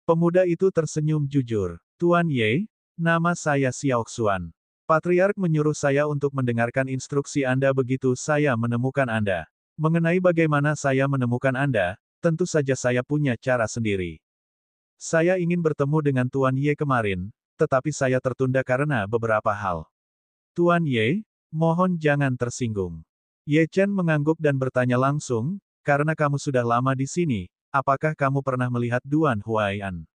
Pemuda itu tersenyum jujur. Tuan Ye, nama saya Xiao Xuan. Patriark menyuruh saya untuk mendengarkan instruksi Anda begitu saya menemukan Anda. Mengenai bagaimana saya menemukan Anda, tentu saja saya punya cara sendiri. Saya ingin bertemu dengan Tuan Ye kemarin, tetapi saya tertunda karena beberapa hal. Tuan Ye, mohon jangan tersinggung. Ye Chen mengangguk dan bertanya langsung, karena kamu sudah lama di sini, apakah kamu pernah melihat Duan Huai'an?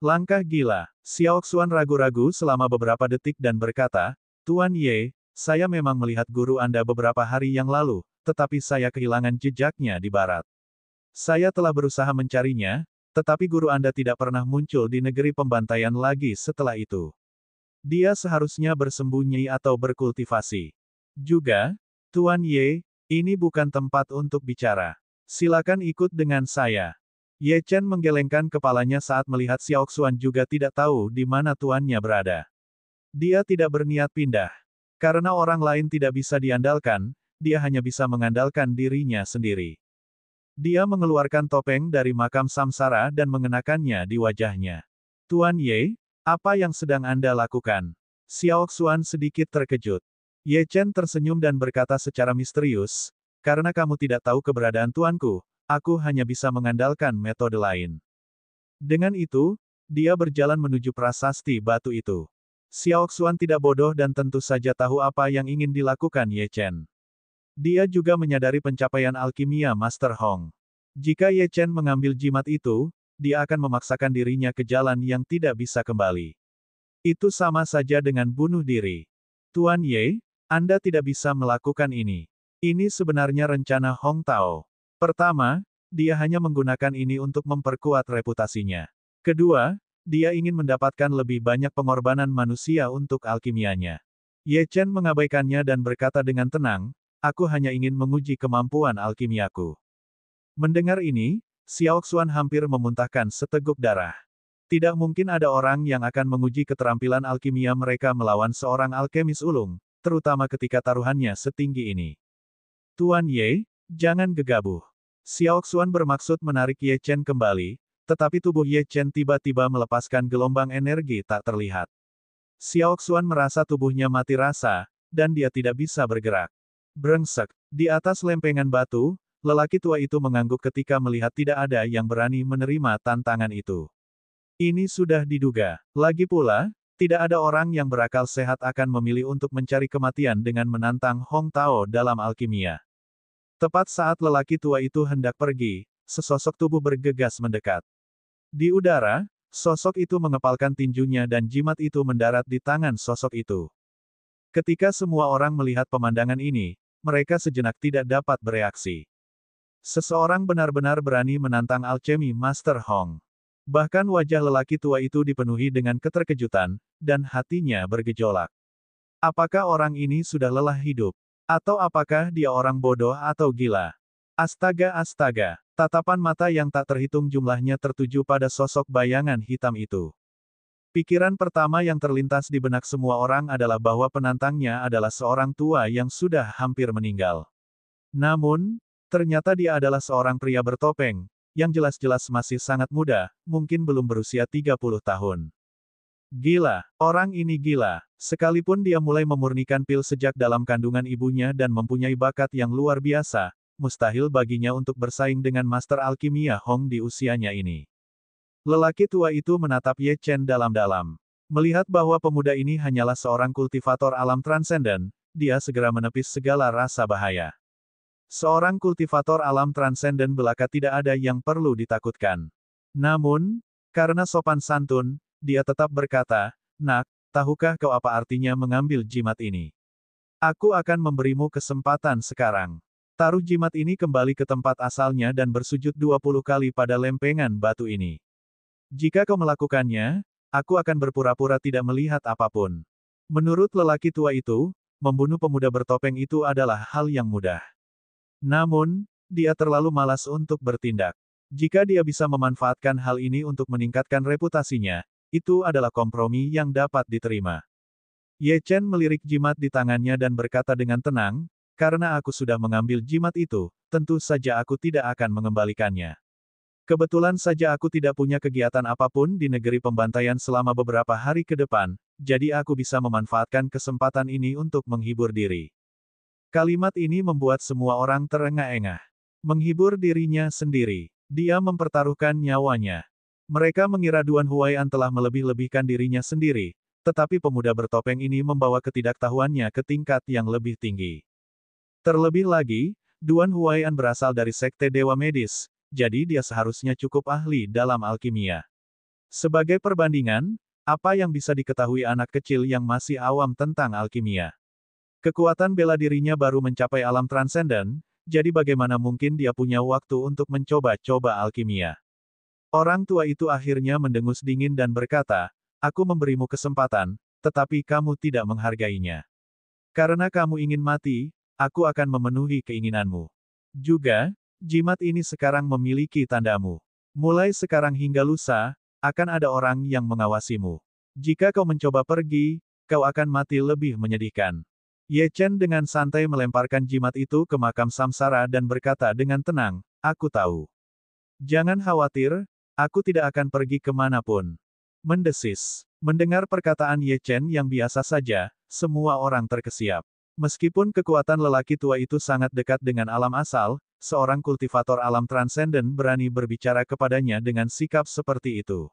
Langkah gila. Xiao Xuan ragu-ragu selama beberapa detik dan berkata, Tuan Ye, saya memang melihat guru Anda beberapa hari yang lalu, tetapi saya kehilangan jejaknya di barat. Saya telah berusaha mencarinya, tetapi guru Anda tidak pernah muncul di negeri pembantaian lagi setelah itu. Dia seharusnya bersembunyi atau berkultivasi. Juga, Tuan Ye, ini bukan tempat untuk bicara. Silakan ikut dengan saya. Ye Chen menggelengkan kepalanya saat melihat Xiao Xuan juga tidak tahu di mana tuannya berada. Dia tidak berniat pindah. Karena orang lain tidak bisa diandalkan, dia hanya bisa mengandalkan dirinya sendiri. Dia mengeluarkan topeng dari makam samsara dan mengenakannya di wajahnya. Tuan Ye, apa yang sedang Anda lakukan? Xiao Xuan sedikit terkejut. Ye Chen tersenyum dan berkata secara misterius, karena kamu tidak tahu keberadaan tuanku, aku hanya bisa mengandalkan metode lain. Dengan itu, dia berjalan menuju prasasti batu itu. Xiao Xuan tidak bodoh dan tentu saja tahu apa yang ingin dilakukan Ye Chen. Dia juga menyadari pencapaian alkimia Master Hong. Jika Ye Chen mengambil jimat itu, dia akan memaksakan dirinya ke jalan yang tidak bisa kembali. Itu sama saja dengan bunuh diri. Tuan Ye, Anda tidak bisa melakukan ini. Ini sebenarnya rencana Hong Tao. Pertama, dia hanya menggunakan ini untuk memperkuat reputasinya. Kedua, dia ingin mendapatkan lebih banyak pengorbanan manusia untuk alkimianya. Ye Chen mengabaikannya dan berkata dengan tenang, aku hanya ingin menguji kemampuan alkimiaku. Mendengar ini, Xiao Xuan hampir memuntahkan seteguk darah. Tidak mungkin ada orang yang akan menguji keterampilan alkimia mereka melawan seorang alkemis ulung, terutama ketika taruhannya setinggi ini. Tuan Ye, jangan gegabah. Xiao Xuan bermaksud menarik Ye Chen kembali, tetapi tubuh Ye Chen tiba-tiba melepaskan gelombang energi tak terlihat. Xiao Xuan merasa tubuhnya mati rasa, dan dia tidak bisa bergerak. Brengsek. Di atas lempengan batu, lelaki tua itu mengangguk ketika melihat tidak ada yang berani menerima tantangan itu. Ini sudah diduga. Lagi pula, tidak ada orang yang berakal sehat akan memilih untuk mencari kematian dengan menantang Hong Tao dalam alkimia. Tepat saat lelaki tua itu hendak pergi, sesosok tubuh bergegas mendekat. Di udara, sosok itu mengepalkan tinjunya dan jimat itu mendarat di tangan sosok itu. Ketika semua orang melihat pemandangan ini, mereka sejenak tidak dapat bereaksi. Seseorang benar-benar berani menantang alchemy Master Hong. Bahkan wajah lelaki tua itu dipenuhi dengan keterkejutan, dan hatinya bergejolak. Apakah orang ini sudah lelah hidup? Atau apakah dia orang bodoh atau gila? Astaga astaga, tatapan mata yang tak terhitung jumlahnya tertuju pada sosok bayangan hitam itu. Pikiran pertama yang terlintas di benak semua orang adalah bahwa penantangnya adalah seorang tua yang sudah hampir meninggal. Namun, ternyata dia adalah seorang pria bertopeng, yang jelas-jelas masih sangat muda, mungkin belum berusia 30 tahun. Gila, orang ini gila. Sekalipun dia mulai memurnikan pil sejak dalam kandungan ibunya dan mempunyai bakat yang luar biasa, mustahil baginya untuk bersaing dengan Master Alkimia Hong di usianya ini. Lelaki tua itu menatap Ye Chen dalam-dalam. Melihat bahwa pemuda ini hanyalah seorang kultivator alam transenden, dia segera menepis segala rasa bahaya. Seorang kultivator alam transenden belaka tidak ada yang perlu ditakutkan. Namun, karena sopan santun, dia tetap berkata, "Nak, tahukah kau apa artinya mengambil jimat ini? Aku akan memberimu kesempatan sekarang. Taruh jimat ini kembali ke tempat asalnya dan bersujud 20 kali pada lempengan batu ini. Jika kau melakukannya, aku akan berpura-pura tidak melihat apapun." Menurut lelaki tua itu, membunuh pemuda bertopeng itu adalah hal yang mudah. Namun, dia terlalu malas untuk bertindak. Jika dia bisa memanfaatkan hal ini untuk meningkatkan reputasinya, itu adalah kompromi yang dapat diterima. Ye Chen melirik jimat di tangannya dan berkata dengan tenang, "Karena aku sudah mengambil jimat itu, tentu saja aku tidak akan mengembalikannya. Kebetulan saja aku tidak punya kegiatan apapun di negeri pembantaian selama beberapa hari ke depan, jadi aku bisa memanfaatkan kesempatan ini untuk menghibur diri." Kalimat ini membuat semua orang terengah-engah. Menghibur dirinya sendiri. Dia mempertaruhkan nyawanya. Mereka mengira Duan Huai'an telah melebih-lebihkan dirinya sendiri, tetapi pemuda bertopeng ini membawa ketidaktahuannya ke tingkat yang lebih tinggi. Terlebih lagi, Duan Huai'an berasal dari sekte Dewa Medis, jadi dia seharusnya cukup ahli dalam alkimia. Sebagai perbandingan, apa yang bisa diketahui anak kecil yang masih awam tentang alkimia? Kekuatan bela dirinya baru mencapai alam transenden, jadi bagaimana mungkin dia punya waktu untuk mencoba-coba alkimia? Orang tua itu akhirnya mendengus dingin dan berkata, "Aku memberimu kesempatan, tetapi kamu tidak menghargainya. Karena kamu ingin mati, aku akan memenuhi keinginanmu. Juga, jimat ini sekarang memiliki tandamu. Mulai sekarang hingga lusa, akan ada orang yang mengawasimu. Jika kau mencoba pergi, kau akan mati lebih menyedihkan." Ye Chen dengan santai melemparkan jimat itu ke makam samsara dan berkata dengan tenang, "Aku tahu. Jangan khawatir, aku tidak akan pergi kemanapun." Mendesis. Mendengar perkataan Ye Chen yang biasa saja, semua orang terkesiap. Meskipun kekuatan lelaki tua itu sangat dekat dengan alam asal, seorang kultivator alam transenden berani berbicara kepadanya dengan sikap seperti itu.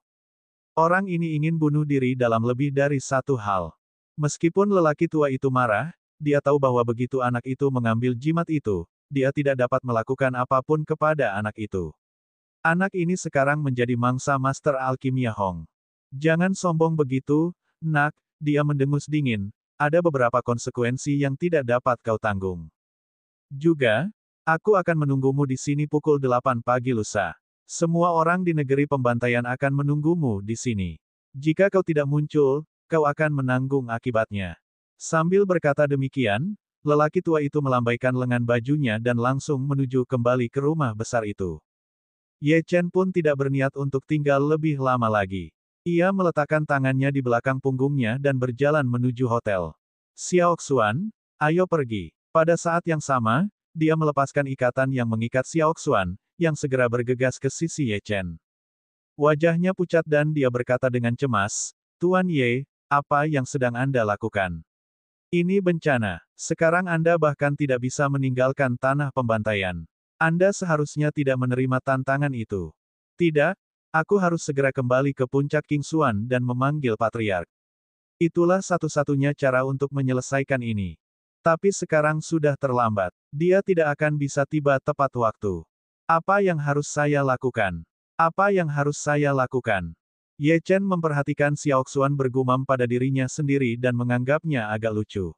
Orang ini ingin bunuh diri dalam lebih dari satu hal. Meskipun lelaki tua itu marah, dia tahu bahwa begitu anak itu mengambil jimat itu, dia tidak dapat melakukan apapun kepada anak itu. Anak ini sekarang menjadi mangsa Master Alkimia Hong. "Jangan sombong begitu, Nak," dia mendengus dingin, "ada beberapa konsekuensi yang tidak dapat kau tanggung. Juga, aku akan menunggumu di sini pukul 8 pagi lusa. Semua orang di negeri pembantaian akan menunggumu di sini. Jika kau tidak muncul, kau akan menanggung akibatnya." Sambil berkata demikian, lelaki tua itu melambaikan lengan bajunya dan langsung menuju kembali ke rumah besar itu. Ye Chen pun tidak berniat untuk tinggal lebih lama lagi. Ia meletakkan tangannya di belakang punggungnya dan berjalan menuju hotel. "Xiao Xuan, ayo pergi." Pada saat yang sama, dia melepaskan ikatan yang mengikat Xiao Xuan, yang segera bergegas ke sisi Ye Chen. Wajahnya pucat dan dia berkata dengan cemas, "Tuan Ye, apa yang sedang Anda lakukan? Ini bencana. Sekarang Anda bahkan tidak bisa meninggalkan tanah pembantaian. Anda seharusnya tidak menerima tantangan itu." "Tidak, aku harus segera kembali ke puncak Qingxuan dan memanggil Patriark. Itulah satu-satunya cara untuk menyelesaikan ini. Tapi sekarang sudah terlambat. Dia tidak akan bisa tiba tepat waktu. Apa yang harus saya lakukan? Apa yang harus saya lakukan?" Ye Chen memperhatikan Xiao Xuan bergumam pada dirinya sendiri dan menganggapnya agak lucu.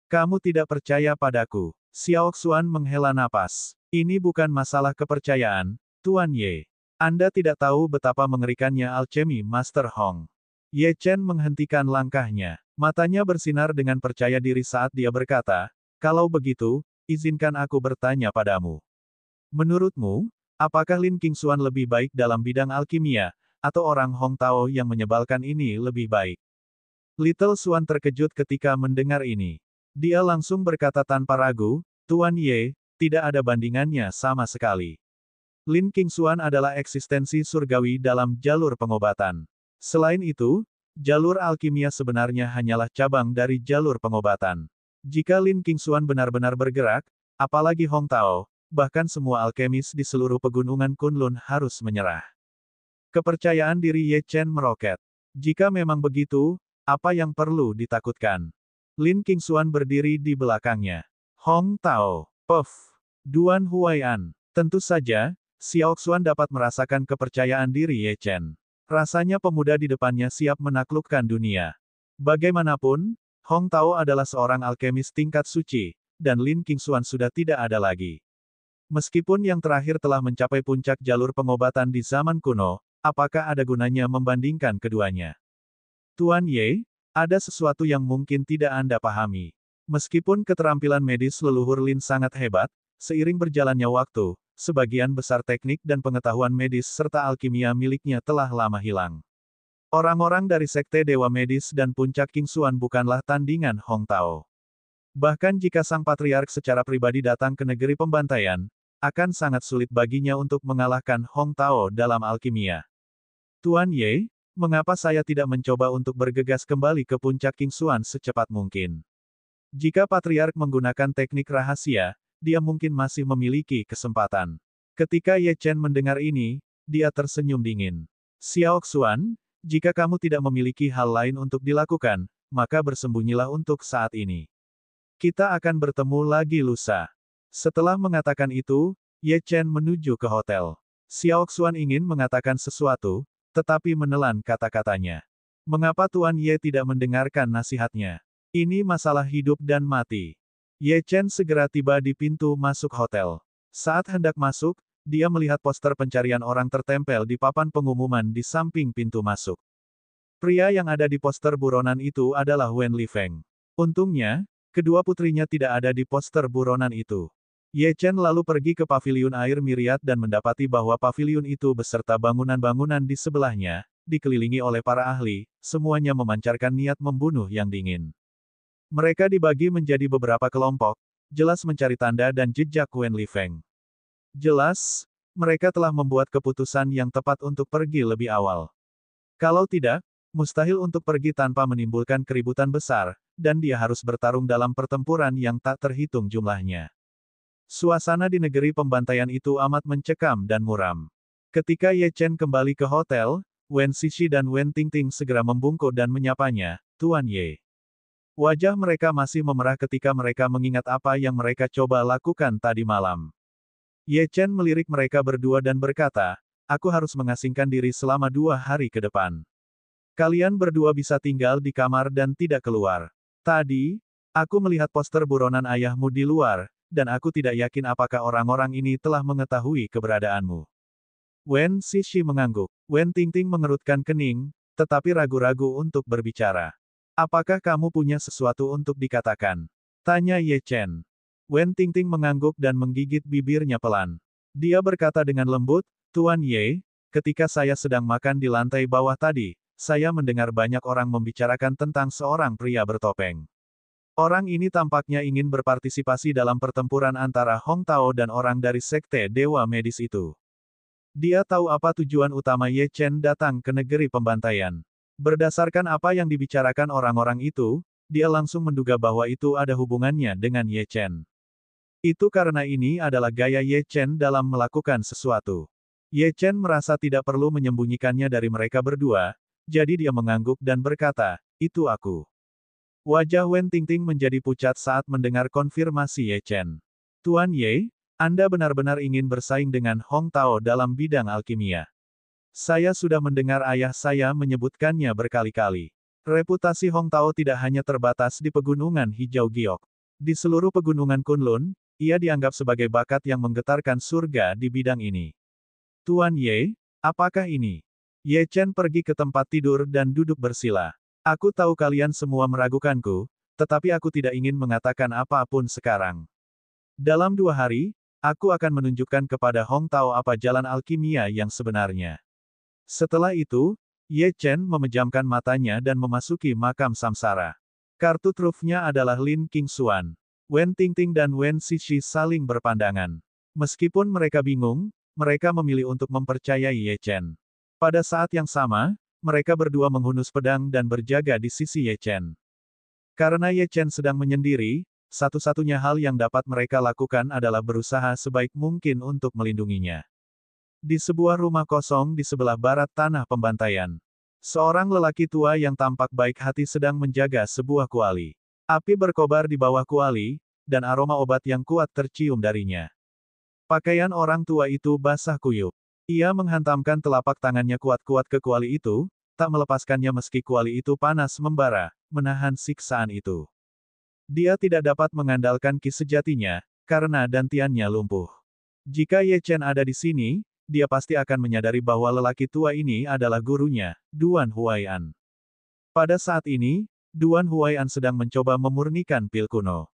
"Kamu tidak percaya padaku?" Xiao Xuan menghela napas. "Ini bukan masalah kepercayaan, Tuan Ye. Anda tidak tahu betapa mengerikannya alchemy Master Hong." Ye Chen menghentikan langkahnya. Matanya bersinar dengan percaya diri saat dia berkata, "Kalau begitu, izinkan aku bertanya padamu. Menurutmu, apakah Lin Qingxuan lebih baik dalam bidang alkimia, atau orang Hong Tao yang menyebalkan ini lebih baik?" Little Xuan terkejut ketika mendengar ini. Dia langsung berkata tanpa ragu, "Tuan Ye, tidak ada bandingannya sama sekali. Lin Qingxuan adalah eksistensi surgawi dalam jalur pengobatan. Selain itu, jalur alkimia sebenarnya hanyalah cabang dari jalur pengobatan. Jika Lin Qingxuan benar-benar bergerak, apalagi Hong Tao, bahkan semua alkemis di seluruh pegunungan Kunlun harus menyerah." Kepercayaan diri Ye Chen meroket. Jika memang begitu, apa yang perlu ditakutkan? Lin Qingxuan berdiri di belakangnya. Hong Tao, Puff, Duan Huai'an. Tentu saja, Xiao Xuan dapat merasakan kepercayaan diri Ye Chen. Rasanya pemuda di depannya siap menaklukkan dunia. Bagaimanapun, Hong Tao adalah seorang alkemis tingkat suci, dan Lin Qingxuan sudah tidak ada lagi. Meskipun yang terakhir telah mencapai puncak jalur pengobatan di zaman kuno, apakah ada gunanya membandingkan keduanya? Tuan Ye, ada sesuatu yang mungkin tidak Anda pahami. Meskipun keterampilan medis leluhur Lin sangat hebat, seiring berjalannya waktu, sebagian besar teknik dan pengetahuan medis serta alkimia miliknya telah lama hilang. Orang-orang dari Sekte Dewa Medis dan Puncak Qingxuan bukanlah tandingan Hong Tao. Bahkan jika sang patriark secara pribadi datang ke negeri pembantaian, akan sangat sulit baginya untuk mengalahkan Hong Tao dalam alkimia. Tuan Ye, mengapa saya tidak mencoba untuk bergegas kembali ke Puncak Qingxuan secepat mungkin? Jika patriark menggunakan teknik rahasia, dia mungkin masih memiliki kesempatan. Ketika Ye Chen mendengar ini, dia tersenyum dingin. Xiao Xuan, jika kamu tidak memiliki hal lain untuk dilakukan, maka bersembunyilah untuk saat ini. Kita akan bertemu lagi lusa. Setelah mengatakan itu, Ye Chen menuju ke hotel. Xiao Xuan ingin mengatakan sesuatu, tetapi menelan kata-katanya. Mengapa Tuan Ye tidak mendengarkan nasihatnya? Ini masalah hidup dan mati. Ye Chen segera tiba di pintu masuk hotel. Saat hendak masuk, dia melihat poster pencarian orang tertempel di papan pengumuman di samping pintu masuk. Pria yang ada di poster buronan itu adalah Wen Lifeng. Untungnya, kedua putrinya tidak ada di poster buronan itu. Ye Chen lalu pergi ke paviliun air Miriat dan mendapati bahwa paviliun itu beserta bangunan-bangunan di sebelahnya, dikelilingi oleh para ahli, semuanya memancarkan niat membunuh yang dingin. Mereka dibagi menjadi beberapa kelompok, jelas mencari tanda dan jejak Wen Lifeng. Jelas, mereka telah membuat keputusan yang tepat untuk pergi lebih awal. Kalau tidak, mustahil untuk pergi tanpa menimbulkan keributan besar, dan dia harus bertarung dalam pertempuran yang tak terhitung jumlahnya. Suasana di negeri pembantaian itu amat mencekam dan muram. Ketika Ye Chen kembali ke hotel, Wen Xixi dan Wen Tingting segera membungkuk dan menyapanya, Tuan Ye. Wajah mereka masih memerah ketika mereka mengingat apa yang mereka coba lakukan tadi malam. Ye Chen melirik mereka berdua dan berkata, aku harus mengasingkan diri selama 2 hari ke depan. Kalian berdua bisa tinggal di kamar dan tidak keluar. Tadi, aku melihat poster buronan ayahmu di luar, dan aku tidak yakin apakah orang-orang ini telah mengetahui keberadaanmu. Wen Xixi mengangguk. Wen Tingting mengerutkan kening, tetapi ragu-ragu untuk berbicara. Apakah kamu punya sesuatu untuk dikatakan? Tanya Ye Chen. Wen Tingting mengangguk dan menggigit bibirnya pelan. Dia berkata dengan lembut, Tuan Ye, ketika saya sedang makan di lantai bawah tadi, saya mendengar banyak orang membicarakan tentang seorang pria bertopeng. Orang ini tampaknya ingin berpartisipasi dalam pertempuran antara Hong Tao dan orang dari Sekte Dewa Medis itu. Dia tahu apa tujuan utama Ye Chen datang ke negeri pembantaian. Berdasarkan apa yang dibicarakan orang-orang itu, dia langsung menduga bahwa itu ada hubungannya dengan Ye Chen. Itu karena ini adalah gaya Ye Chen dalam melakukan sesuatu. Ye Chen merasa tidak perlu menyembunyikannya dari mereka berdua, jadi dia mengangguk dan berkata, itu aku. Wajah Wen Tingting menjadi pucat saat mendengar konfirmasi Ye Chen. Tuan Ye, Anda benar-benar ingin bersaing dengan Hong Tao dalam bidang alkimia. Saya sudah mendengar ayah saya menyebutkannya berkali-kali. Reputasi Hong Tao tidak hanya terbatas di pegunungan Hijau Giok. Di seluruh pegunungan Kunlun, ia dianggap sebagai bakat yang menggetarkan surga di bidang ini. Tuan Ye, apakah ini? Ye Chen pergi ke tempat tidur dan duduk bersila. Aku tahu kalian semua meragukanku, tetapi aku tidak ingin mengatakan apapun sekarang. Dalam 2 hari, aku akan menunjukkan kepada Hong Tao apa jalan alkimia yang sebenarnya. Setelah itu, Ye Chen memejamkan matanya dan memasuki makam samsara. Kartu trufnya adalah Lin Qingxuan. Wen Tingting dan Wen Xixi saling berpandangan. Meskipun mereka bingung, mereka memilih untuk mempercayai Ye Chen. Pada saat yang sama, mereka berdua menghunus pedang dan berjaga di sisi Ye Chen. Karena Ye Chen sedang menyendiri, satu-satunya hal yang dapat mereka lakukan adalah berusaha sebaik mungkin untuk melindunginya. Di sebuah rumah kosong di sebelah barat tanah pembantaian. Seorang lelaki tua yang tampak baik hati sedang menjaga sebuah kuali. Api berkobar di bawah kuali, dan aroma obat yang kuat tercium darinya. Pakaian orang tua itu basah kuyup. Ia menghantamkan telapak tangannya kuat-kuat ke kuali itu, tak melepaskannya meski kuali itu panas membara, menahan siksaan itu. Dia tidak dapat mengandalkan ki sejatinya, karena dantiannya lumpuh. Jika Ye Chen ada di sini, dia pasti akan menyadari bahwa lelaki tua ini adalah gurunya, Duan Huai'an. Pada saat ini, Duan Huai'an sedang mencoba memurnikan pil kuno.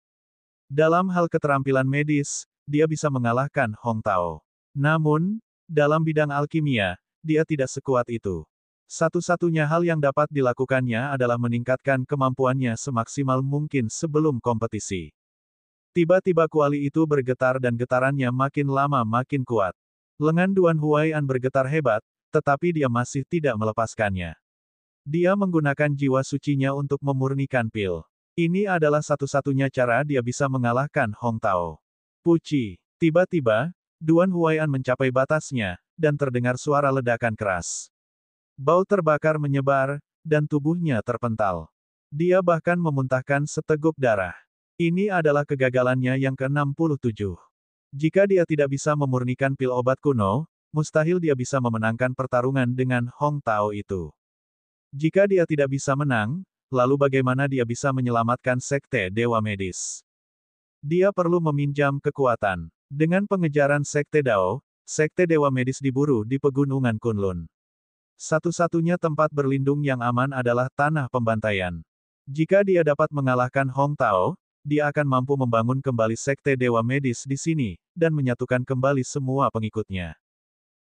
Dalam hal keterampilan medis, dia bisa mengalahkan Hong Tao. Namun, dalam bidang alkimia, dia tidak sekuat itu. Satu-satunya hal yang dapat dilakukannya adalah meningkatkan kemampuannya semaksimal mungkin sebelum kompetisi. Tiba-tiba kuali itu bergetar dan getarannya makin lama makin kuat. Lengan Duan Huai'an bergetar hebat, tetapi dia masih tidak melepaskannya. Dia menggunakan jiwa sucinya untuk memurnikan pil. Ini adalah satu-satunya cara dia bisa mengalahkan Hong Tao. Puci. Tiba-tiba, Duan Huai'an mencapai batasnya, dan terdengar suara ledakan keras. Bau terbakar menyebar, dan tubuhnya terpental. Dia bahkan memuntahkan seteguk darah. Ini adalah kegagalannya yang ke-67. Jika dia tidak bisa memurnikan pil obat kuno, mustahil dia bisa memenangkan pertarungan dengan Hong Tao itu. Jika dia tidak bisa menang, lalu bagaimana dia bisa menyelamatkan Sekte Dewa Medis? Dia perlu meminjam kekuatan. Dengan pengejaran Sekte Dao, Sekte Dewa Medis diburu di Pegunungan Kunlun. Satu-satunya tempat berlindung yang aman adalah Tanah Pembantaian. Jika dia dapat mengalahkan Hong Tao, dia akan mampu membangun kembali Sekte Dewa Medis di sini, dan menyatukan kembali semua pengikutnya.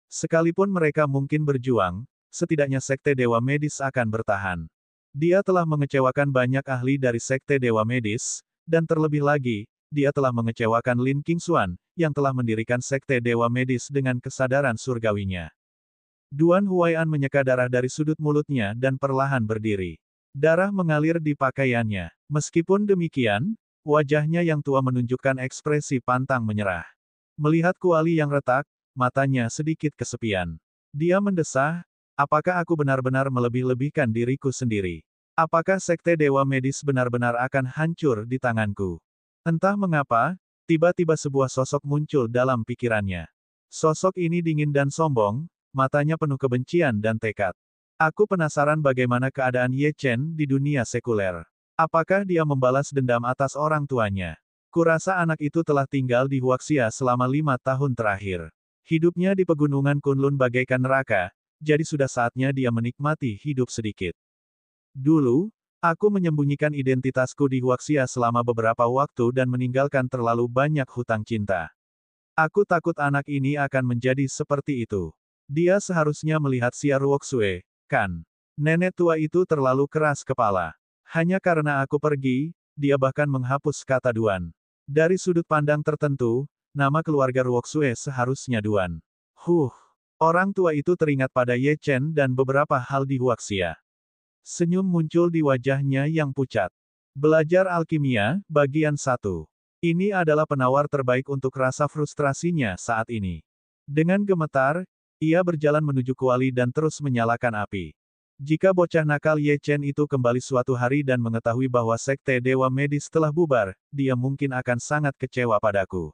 Sekalipun mereka mungkin berjuang, setidaknya Sekte Dewa Medis akan bertahan. Dia telah mengecewakan banyak ahli dari Sekte Dewa Medis, dan terlebih lagi, dia telah mengecewakan Lin Qingxuan, yang telah mendirikan Sekte Dewa Medis dengan kesadaran surgawinya. Duan Huai'an menyeka darah dari sudut mulutnya dan perlahan berdiri. Darah mengalir di pakaiannya. Meskipun demikian, wajahnya yang tua menunjukkan ekspresi pantang menyerah. Melihat kuali yang retak, matanya sedikit kesepian. Dia mendesah, apakah aku benar-benar melebih-lebihkan diriku sendiri? Apakah Sekte Dewa Medis benar-benar akan hancur di tanganku? Entah mengapa, tiba-tiba sebuah sosok muncul dalam pikirannya. Sosok ini dingin dan sombong, matanya penuh kebencian dan tekad. Aku penasaran bagaimana keadaan Ye Chen di dunia sekuler. Apakah dia membalas dendam atas orang tuanya? Kurasa anak itu telah tinggal di Huaxia selama 5 tahun terakhir. Hidupnya di Pegunungan Kunlun bagaikan neraka, jadi sudah saatnya dia menikmati hidup sedikit. Dulu, aku menyembunyikan identitasku di Huaxia selama beberapa waktu dan meninggalkan terlalu banyak hutang cinta. Aku takut anak ini akan menjadi seperti itu. Dia seharusnya melihat Xia Ruoxue, kan? Nenek tua itu terlalu keras kepala. Hanya karena aku pergi, dia bahkan menghapus kata Duan. Dari sudut pandang tertentu, nama keluarga Ruoxue seharusnya Duan. Orang tua itu teringat pada Ye Chen dan beberapa hal di Huaxia. Senyum muncul di wajahnya yang pucat. Belajar alkimia, bagian 1. Ini adalah penawar terbaik untuk rasa frustrasinya saat ini. Dengan gemetar, ia berjalan menuju kuali dan terus menyalakan api. Jika bocah nakal Ye Chen itu kembali suatu hari dan mengetahui bahwa Sekte Dewa Medis telah bubar, dia mungkin akan sangat kecewa padaku.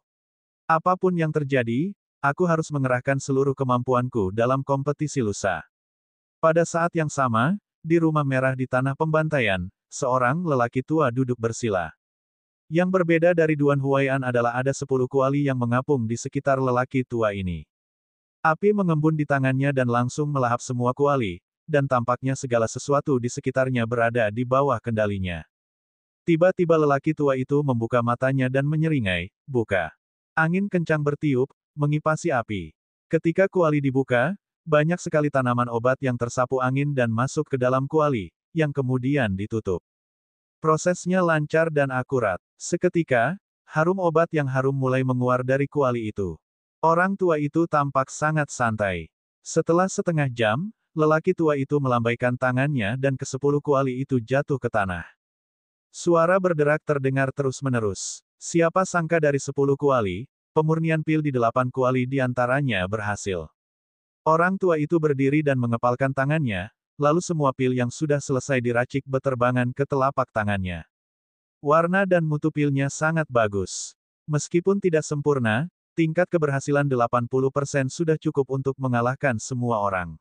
Apapun yang terjadi, aku harus mengerahkan seluruh kemampuanku dalam kompetisi lusa. Pada saat yang sama, di rumah merah di Tanah Pembantaian, seorang lelaki tua duduk bersila. Yang berbeda dari Duan Huai'an adalah ada 10 kuali yang mengapung di sekitar lelaki tua ini. Api mengembun di tangannya dan langsung melahap semua kuali, dan tampaknya segala sesuatu di sekitarnya berada di bawah kendalinya. Tiba-tiba lelaki tua itu membuka matanya dan menyeringai, buka. Angin kencang bertiup, mengipasi api. Ketika kuali dibuka, banyak sekali tanaman obat yang tersapu angin dan masuk ke dalam kuali, yang kemudian ditutup. Prosesnya lancar dan akurat. Seketika, harum obat yang harum mulai menguar dari kuali itu. Orang tua itu tampak sangat santai. Setelah setengah jam, lelaki tua itu melambaikan tangannya dan ke-10 kuali itu jatuh ke tanah. Suara berderak terdengar terus-menerus. Siapa sangka dari 10 kuali, pemurnian pil di 8 kuali di antaranya berhasil. Orang tua itu berdiri dan mengepalkan tangannya, lalu semua pil yang sudah selesai diracik berterbangan ke telapak tangannya. Warna dan mutu pilnya sangat bagus. Meskipun tidak sempurna, tingkat keberhasilan 80% sudah cukup untuk mengalahkan semua orang.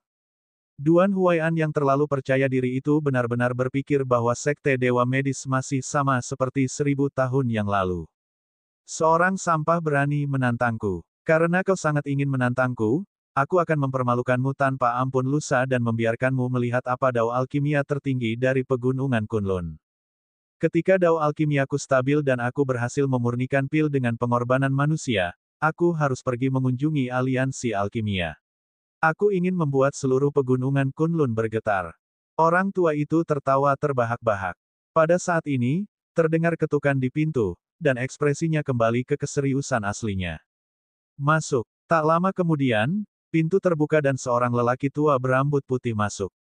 Duan Huai'an yang terlalu percaya diri itu benar-benar berpikir bahwa Sekte Dewa Medis masih sama seperti 1000 tahun yang lalu. Seorang sampah berani menantangku. Karena kau sangat ingin menantangku, aku akan mempermalukanmu tanpa ampun lusa dan membiarkanmu melihat apa dao alkimia tertinggi dari pegunungan Kunlun. Ketika dao alkimiaku stabil dan aku berhasil memurnikan pil dengan pengorbanan manusia, aku harus pergi mengunjungi aliansi alkimia. Aku ingin membuat seluruh pegunungan Kunlun bergetar. Orang tua itu tertawa terbahak-bahak. Pada saat ini, terdengar ketukan di pintu, dan ekspresinya kembali ke keseriusan aslinya. Masuk. Tak lama kemudian, pintu terbuka dan seorang lelaki tua berambut putih masuk.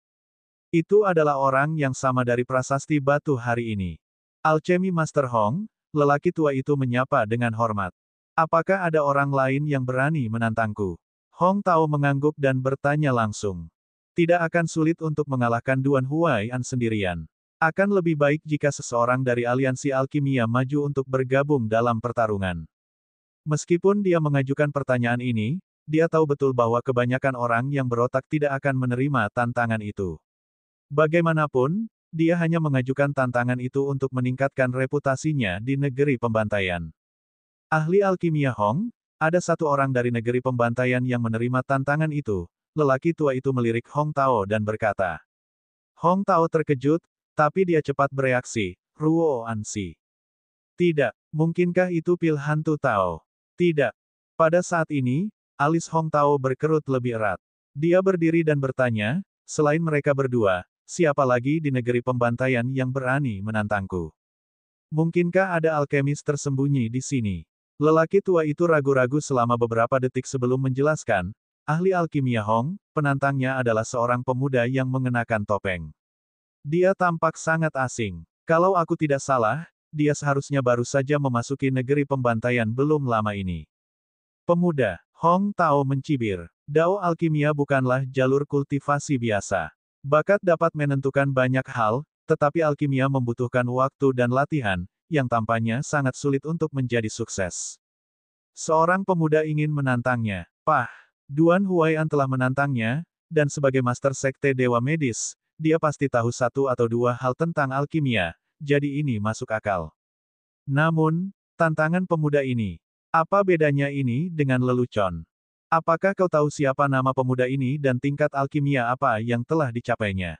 Itu adalah orang yang sama dari prasasti batu hari ini. Alchemy Master Hong, lelaki tua itu menyapa dengan hormat. Apakah ada orang lain yang berani menantangku? Hong Tao mengangguk dan bertanya langsung. Tidak akan sulit untuk mengalahkan Duan Huai'an sendirian. Akan lebih baik jika seseorang dari aliansi alkimia maju untuk bergabung dalam pertarungan. Meskipun dia mengajukan pertanyaan ini, dia tahu betul bahwa kebanyakan orang yang berotak tidak akan menerima tantangan itu. Bagaimanapun, dia hanya mengajukan tantangan itu untuk meningkatkan reputasinya di negeri pembantaian. Ahli alkimia Hong, ada satu orang dari negeri pembantaian yang menerima tantangan itu. Lelaki tua itu melirik Hong Tao dan berkata. Hong Tao terkejut, tapi dia cepat bereaksi, Ruo Ansi. Tidak, mungkinkah itu pil hantu Tao? Tidak. Pada saat ini, alis Hong Tao berkerut lebih erat. Dia berdiri dan bertanya, selain mereka berdua, siapa lagi di negeri pembantaian yang berani menantangku? Mungkinkah ada alkemis tersembunyi di sini? Lelaki tua itu ragu-ragu selama beberapa detik sebelum menjelaskan, ahli alkimia Hong, penantangnya adalah seorang pemuda yang mengenakan topeng. Dia tampak sangat asing. Kalau aku tidak salah, dia seharusnya baru saja memasuki negeri pembantaian belum lama ini. Pemuda, Hong Tao mencibir. Dao alkimia bukanlah jalur kultivasi biasa. Bakat dapat menentukan banyak hal, tetapi alkimia membutuhkan waktu dan latihan, yang tampaknya sangat sulit untuk menjadi sukses. Seorang pemuda ingin menantangnya. Pah, Duan Huai'an telah menantangnya, dan sebagai Master Sekte Dewa Medis, dia pasti tahu satu atau dua hal tentang alkimia, jadi ini masuk akal. Namun, tantangan pemuda ini. Apa bedanya ini dengan lelucon? Apakah kau tahu siapa nama pemuda ini dan tingkat alkimia apa yang telah dicapainya?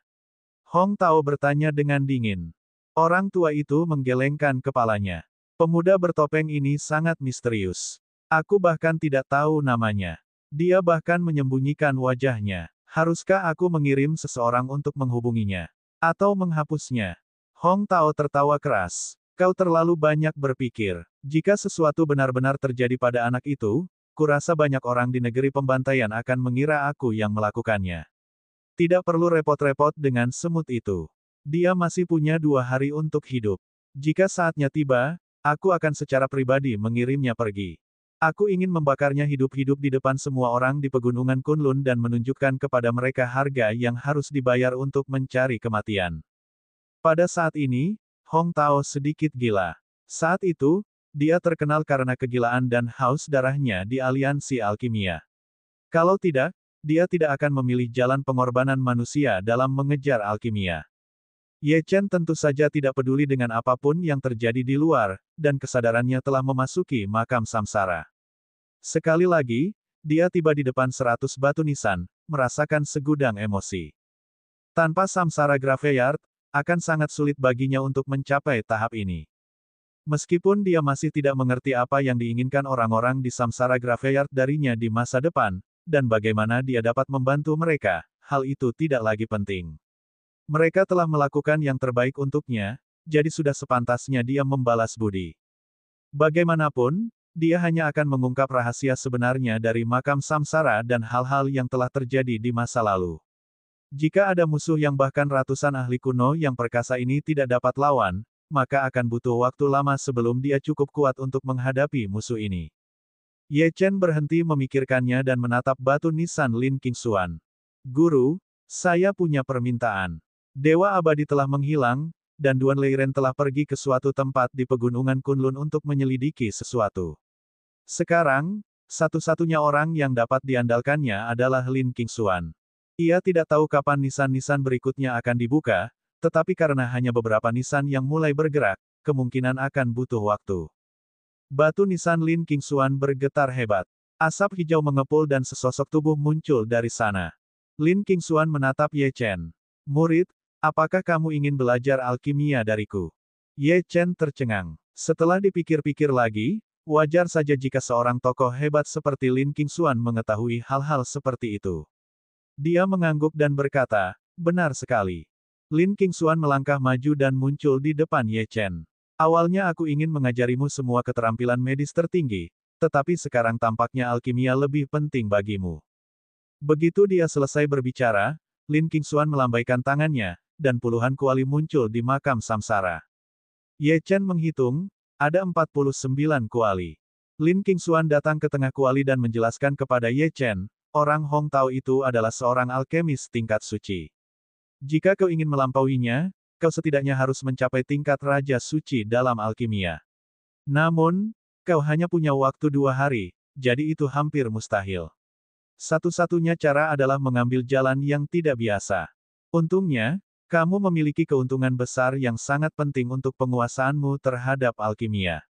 Hong Tao bertanya dengan dingin. Orang tua itu menggelengkan kepalanya. Pemuda bertopeng ini sangat misterius. Aku bahkan tidak tahu namanya. Dia bahkan menyembunyikan wajahnya. Haruskah aku mengirim seseorang untuk menghubunginya? Atau menghapusnya? Hong Tao tertawa keras. Kau terlalu banyak berpikir. Jika sesuatu benar-benar terjadi pada anak itu, kurasa banyak orang di negeri pembantaian akan mengira aku yang melakukannya. Tidak perlu repot-repot dengan semut itu. Dia masih punya 2 hari untuk hidup. Jika saatnya tiba, aku akan secara pribadi mengirimnya pergi. Aku ingin membakarnya hidup-hidup di depan semua orang di pegunungan Kunlun dan menunjukkan kepada mereka harga yang harus dibayar untuk mencari kematian. Pada saat ini, Hong Tao sedikit gila. Saat itu, dia terkenal karena kegilaan dan haus darahnya di aliansi alkimia. Kalau tidak, dia tidak akan memilih jalan pengorbanan manusia dalam mengejar alkimia. Ye Chen tentu saja tidak peduli dengan apapun yang terjadi di luar, dan kesadarannya telah memasuki makam samsara. Sekali lagi, dia tiba di depan 100 batu nisan, merasakan segudang emosi. Tanpa samsara graveyard, akan sangat sulit baginya untuk mencapai tahap ini. Meskipun dia masih tidak mengerti apa yang diinginkan orang-orang di samsara graveyard darinya di masa depan, dan bagaimana dia dapat membantu mereka, hal itu tidak lagi penting. Mereka telah melakukan yang terbaik untuknya, jadi sudah sepantasnya dia membalas budi. Bagaimanapun, dia hanya akan mengungkap rahasia sebenarnya dari makam samsara dan hal-hal yang telah terjadi di masa lalu. Jika ada musuh yang bahkan ratusan ahli kuno yang perkasa ini tidak dapat lawan, maka akan butuh waktu lama sebelum dia cukup kuat untuk menghadapi musuh ini. Ye Chen berhenti memikirkannya dan menatap batu nisan Lin Qingxuan. Guru, Saya punya permintaan. Dewa abadi telah menghilang, dan Duan Leiren telah pergi ke suatu tempat di pegunungan Kunlun untuk menyelidiki sesuatu. Sekarang, satu-satunya orang yang dapat diandalkannya adalah Lin Qingxuan. Ia tidak tahu kapan nisan-nisan berikutnya akan dibuka, tetapi karena hanya beberapa nisan yang mulai bergerak, kemungkinan akan butuh waktu. Batu nisan Lin Qingxuan bergetar hebat. Asap hijau mengepul dan sesosok tubuh muncul dari sana. Lin Qingxuan menatap Ye Chen. Murid, apakah kamu ingin belajar alkimia dariku? Ye Chen tercengang. Setelah dipikir-pikir lagi, wajar saja jika seorang tokoh hebat seperti Lin Qingxuan mengetahui hal-hal seperti itu. Dia mengangguk dan berkata, benar sekali. Lin Qingxuan melangkah maju dan muncul di depan Ye Chen. Awalnya aku ingin mengajarimu semua keterampilan medis tertinggi, tetapi sekarang tampaknya alkimia lebih penting bagimu. Begitu dia selesai berbicara, Lin Qingxuan melambaikan tangannya, dan puluhan kuali muncul di makam samsara. Ye Chen menghitung, ada 49 kuali. Lin Qingxuan datang ke tengah kuali dan menjelaskan kepada Ye Chen, orang Hong Tao itu adalah seorang alkemis tingkat suci. Jika kau ingin melampauinya, kau setidaknya harus mencapai tingkat Raja Suci dalam alkimia. Namun, kau hanya punya waktu 2 hari, jadi itu hampir mustahil. Satu-satunya cara adalah mengambil jalan yang tidak biasa. Untungnya, kamu memiliki keuntungan besar yang sangat penting untuk penguasaanmu terhadap alkimia.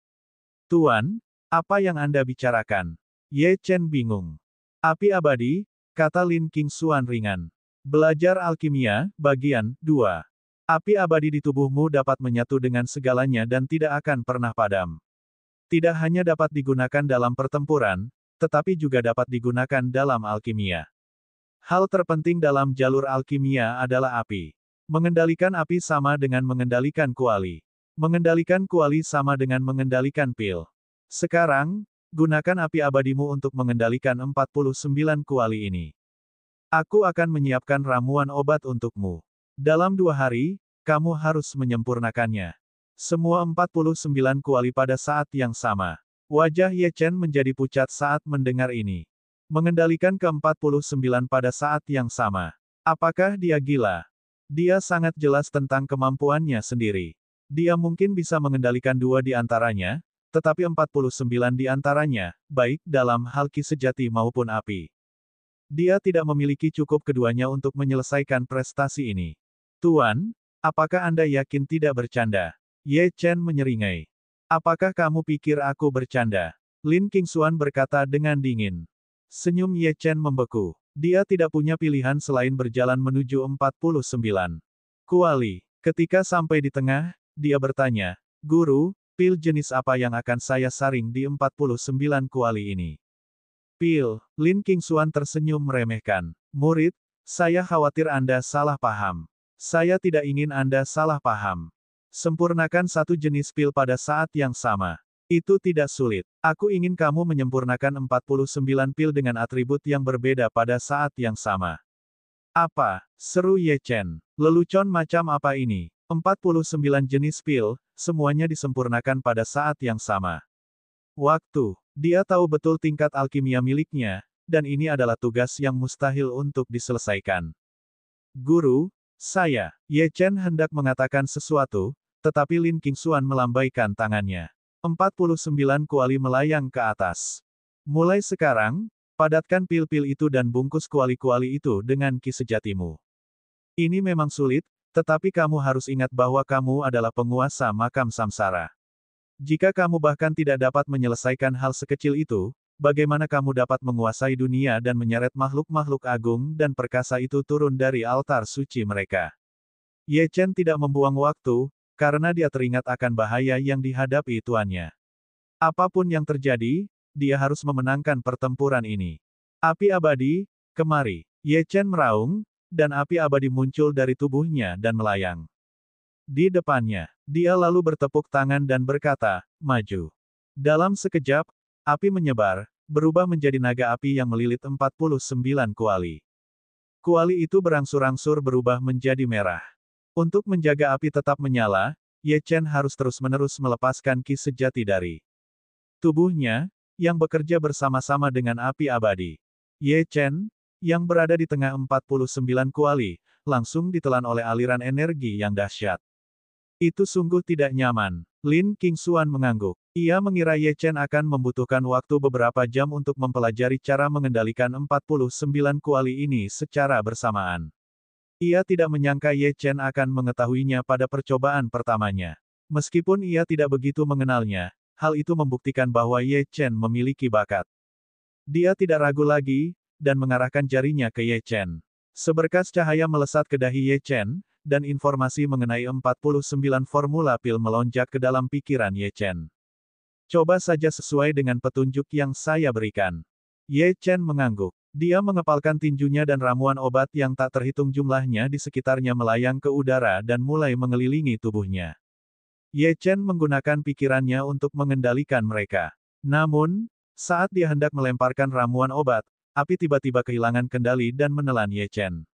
Tuan, apa yang Anda bicarakan? Ye Chen bingung. Api abadi, kata Lin Qingxuan ringan. Belajar alkimia, bagian 2. Api abadi di tubuhmu dapat menyatu dengan segalanya dan tidak akan pernah padam. Tidak hanya dapat digunakan dalam pertempuran, tetapi juga dapat digunakan dalam alkimia. Hal terpenting dalam jalur alkimia adalah api. Mengendalikan api sama dengan mengendalikan kuali. Mengendalikan kuali sama dengan mengendalikan pil. Sekarang, gunakan api abadimu untuk mengendalikan 49 kuali ini. Aku akan menyiapkan ramuan obat untukmu. Dalam 2 hari, kamu harus menyempurnakannya. Semua 49 kuali pada saat yang sama. Wajah Ye Chen menjadi pucat saat mendengar ini. Mengendalikan ke-49 pada saat yang sama. Apakah dia gila? Dia sangat jelas tentang kemampuannya sendiri. Dia mungkin bisa mengendalikan 2 di antaranya, tetapi 49 di antaranya, baik dalam hal ki sejati maupun api. Dia tidak memiliki cukup keduanya untuk menyelesaikan prestasi ini. Tuan, apakah Anda yakin tidak bercanda? Ye Chen menyeringai. Apakah kamu pikir aku bercanda? Lin Qingxuan berkata dengan dingin. Senyum Ye Chen membeku. Dia tidak punya pilihan selain berjalan menuju 49 kuali. Ketika sampai di tengah, dia bertanya, Guru, pil jenis apa yang akan saya saring di 49 kuali ini? Pil, Lin Qingxuan tersenyum meremehkan. Murid, saya khawatir Anda salah paham. Saya tidak ingin Anda salah paham. Sempurnakan satu jenis pil pada saat yang sama. Itu tidak sulit. Aku ingin kamu menyempurnakan 49 pil dengan atribut yang berbeda pada saat yang sama. Apa? Seru Ye Chen. Lelucon macam apa ini? 49 jenis pil, semuanya disempurnakan pada saat yang sama. Waktu. Dia tahu betul tingkat alkimia miliknya, dan ini adalah tugas yang mustahil untuk diselesaikan. Guru, Ye Chen hendak mengatakan sesuatu, tetapi Lin Qingxuan melambaikan tangannya. 49 kuali melayang ke atas. Mulai sekarang, padatkan pil-pil itu dan bungkus kuali-kuali itu dengan ki sejatimu. Ini memang sulit, tetapi kamu harus ingat bahwa kamu adalah penguasa makam samsara. Jika kamu bahkan tidak dapat menyelesaikan hal sekecil itu, bagaimana kamu dapat menguasai dunia dan menyeret makhluk-makhluk agung dan perkasa itu turun dari altar suci mereka? Ye Chen tidak membuang waktu, karena dia teringat akan bahaya yang dihadapi tuannya. Apapun yang terjadi, dia harus memenangkan pertempuran ini. Api abadi, kemari. Ye Chen meraung, dan api abadi muncul dari tubuhnya dan melayang. Di depannya, dia lalu bertepuk tangan dan berkata, maju. Dalam sekejap, api menyebar, berubah menjadi naga api yang melilit 49 kuali. Kuali itu berangsur-angsur berubah menjadi merah. Untuk menjaga api tetap menyala, Ye Chen harus terus-menerus melepaskan ki sejati dari tubuhnya, yang bekerja bersama-sama dengan api abadi. Ye Chen, yang berada di tengah 49 kuali, langsung ditelan oleh aliran energi yang dahsyat. Itu sungguh tidak nyaman. Lin Qingxuan mengangguk. Ia mengira Ye Chen akan membutuhkan waktu beberapa jam untuk mempelajari cara mengendalikan 49 kuali ini secara bersamaan. Ia tidak menyangka Ye Chen akan mengetahuinya pada percobaan pertamanya. Meskipun ia tidak begitu mengenalnya, hal itu membuktikan bahwa Ye Chen memiliki bakat. Dia tidak ragu lagi, dan mengarahkan jarinya ke Ye Chen. Seberkas cahaya melesat ke dahi Ye Chen, dan informasi mengenai 49 formula pil melonjak ke dalam pikiran Ye Chen. Coba saja sesuai dengan petunjuk yang saya berikan. Ye Chen mengangguk. Dia mengepalkan tinjunya dan ramuan obat yang tak terhitung jumlahnya di sekitarnya melayang ke udara dan mulai mengelilingi tubuhnya. Ye Chen menggunakan pikirannya untuk mengendalikan mereka. Namun, saat dia hendak melemparkan ramuan obat, api tiba-tiba kehilangan kendali dan menelan Ye Chen.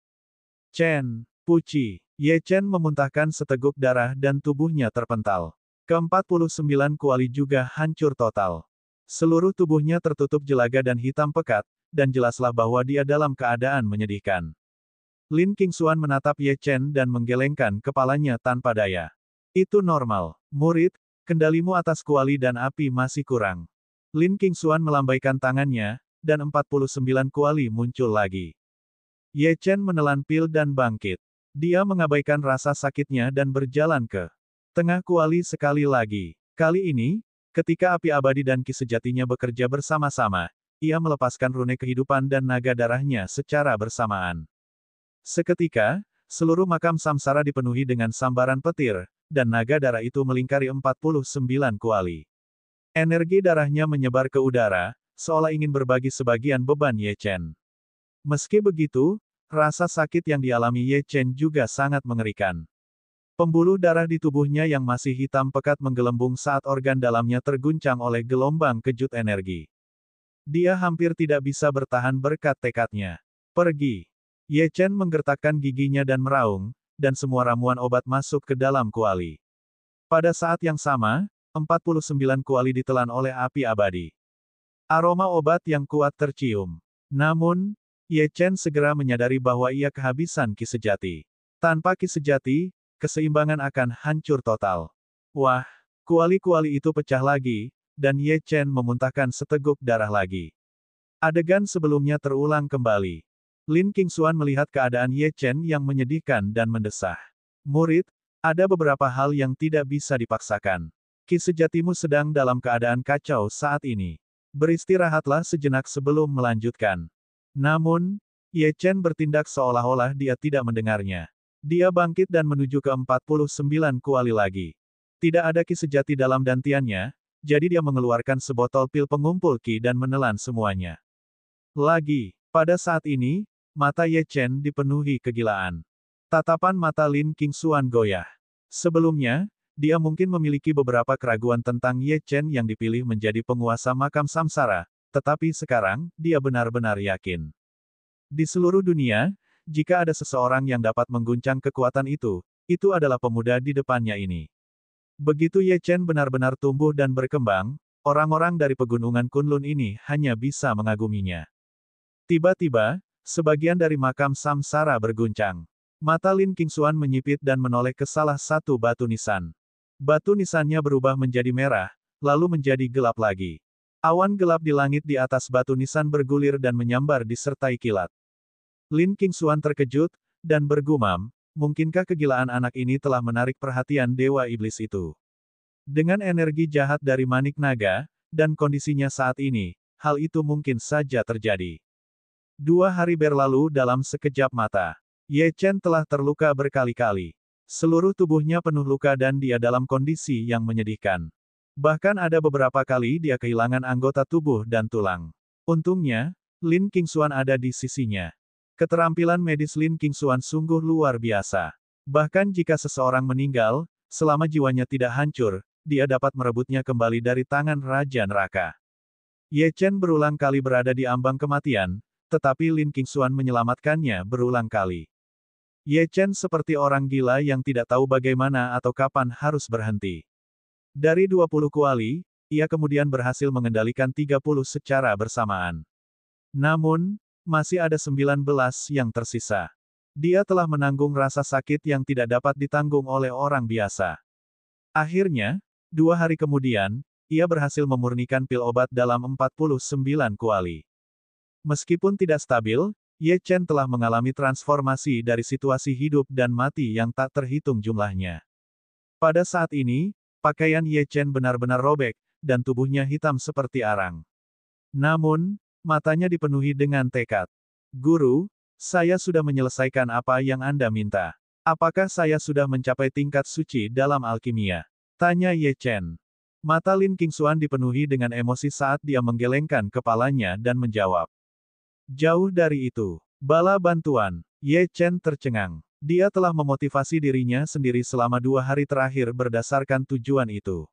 Chen, Puci. Ye Chen memuntahkan seteguk darah dan tubuhnya terpental. Ke-49 kuali juga hancur total. Seluruh tubuhnya tertutup jelaga dan hitam pekat, dan jelaslah bahwa dia dalam keadaan menyedihkan. Lin Qingxuan menatap Ye Chen dan menggelengkan kepalanya tanpa daya. Itu normal, murid, kendalimu atas kuali dan api masih kurang. Lin Qingxuan melambaikan tangannya, dan 49 kuali muncul lagi. Ye Chen menelan pil dan bangkit. Dia mengabaikan rasa sakitnya dan berjalan ke tengah kuali sekali lagi. Kali ini, ketika api abadi dan ki sejatinya bekerja bersama-sama, ia melepaskan rune kehidupan dan naga darahnya secara bersamaan. Seketika, seluruh makam samsara dipenuhi dengan sambaran petir, dan naga darah itu melingkari 49 kuali. Energi darahnya menyebar ke udara, seolah ingin berbagi sebagian beban Ye Chen. Meski begitu, rasa sakit yang dialami Ye Chen juga sangat mengerikan. Pembuluh darah di tubuhnya yang masih hitam pekat menggelembung saat organ dalamnya terguncang oleh gelombang kejut energi. Dia hampir tidak bisa bertahan berkat tekadnya. Pergi. Ye Chen menggertakkan giginya dan meraung, dan semua ramuan obat masuk ke dalam kuali. Pada saat yang sama, 49 kuali ditelan oleh api abadi. Aroma obat yang kuat tercium. Namun, Ye Chen segera menyadari bahwa ia kehabisan ki sejati. Tanpa ki sejati, keseimbangan akan hancur total. Wah, kuali-kuali itu pecah lagi, dan Ye Chen memuntahkan seteguk darah lagi. Adegan sebelumnya terulang kembali. Lin Qingxuan melihat keadaan Ye Chen yang menyedihkan dan mendesah. Murid, ada beberapa hal yang tidak bisa dipaksakan. Ki sejatimu sedang dalam keadaan kacau saat ini. Beristirahatlah sejenak sebelum melanjutkan. Namun, Ye Chen bertindak seolah-olah dia tidak mendengarnya. Dia bangkit dan menuju ke 49 kuali lagi. Tidak ada ki sejati dalam dantiannya, jadi dia mengeluarkan sebotol pil pengumpul ki dan menelan semuanya. Lagi, pada saat ini, mata Ye Chen dipenuhi kegilaan. Tatapan mata Lin Qingxuan goyah. Sebelumnya, dia mungkin memiliki beberapa keraguan tentang Ye Chen yang dipilih menjadi penguasa makam samsara, tetapi sekarang, dia benar-benar yakin. Di seluruh dunia, jika ada seseorang yang dapat mengguncang kekuatan itu adalah pemuda di depannya ini. Begitu Ye Chen benar-benar tumbuh dan berkembang, orang-orang dari pegunungan Kunlun ini hanya bisa mengaguminya. Tiba-tiba, sebagian dari makam samsara berguncang. Mata Lin Qingxuan menyipit dan menoleh ke salah satu batu nisan. Batu nisannya berubah menjadi merah, lalu menjadi gelap lagi. Awan gelap di langit di atas batu nisan bergulir dan menyambar disertai kilat. Lin Qingxuan terkejut, dan bergumam, mungkinkah kegilaan anak ini telah menarik perhatian Dewa Iblis itu? Dengan energi jahat dari manik naga, dan kondisinya saat ini, hal itu mungkin saja terjadi. 2 hari berlalu dalam sekejap mata. Ye Chen telah terluka berkali-kali. Seluruh tubuhnya penuh luka dan dia dalam kondisi yang menyedihkan. Bahkan ada beberapa kali dia kehilangan anggota tubuh dan tulang. Untungnya, Lin Qingxuan ada di sisinya. Keterampilan medis Lin Qingxuan sungguh luar biasa. Bahkan jika seseorang meninggal, selama jiwanya tidak hancur, dia dapat merebutnya kembali dari tangan Raja Neraka. Ye Chen berulang kali berada di ambang kematian, tetapi Lin Qingxuan menyelamatkannya berulang kali. Ye Chen seperti orang gila yang tidak tahu bagaimana atau kapan harus berhenti. Dari 20 kuali, ia kemudian berhasil mengendalikan 30 secara bersamaan. Namun, masih ada 19 yang tersisa. Dia telah menanggung rasa sakit yang tidak dapat ditanggung oleh orang biasa. Akhirnya, 2 hari kemudian, ia berhasil memurnikan pil obat dalam 49 kuali. Meskipun tidak stabil, Ye Chen telah mengalami transformasi dari situasi hidup dan mati yang tak terhitung jumlahnya. Pada saat ini, pakaian Ye Chen benar-benar robek, dan tubuhnya hitam seperti arang. Namun, matanya dipenuhi dengan tekad. Guru, saya sudah menyelesaikan apa yang Anda minta. Apakah saya sudah mencapai tingkat suci dalam alkimia? Tanya Ye Chen. Mata Lin Qingxuan dipenuhi dengan emosi saat dia menggelengkan kepalanya dan menjawab. Jauh dari itu. Bala bantuan. Ye Chen tercengang. Dia telah memotivasi dirinya sendiri selama 2 hari terakhir berdasarkan tujuan itu.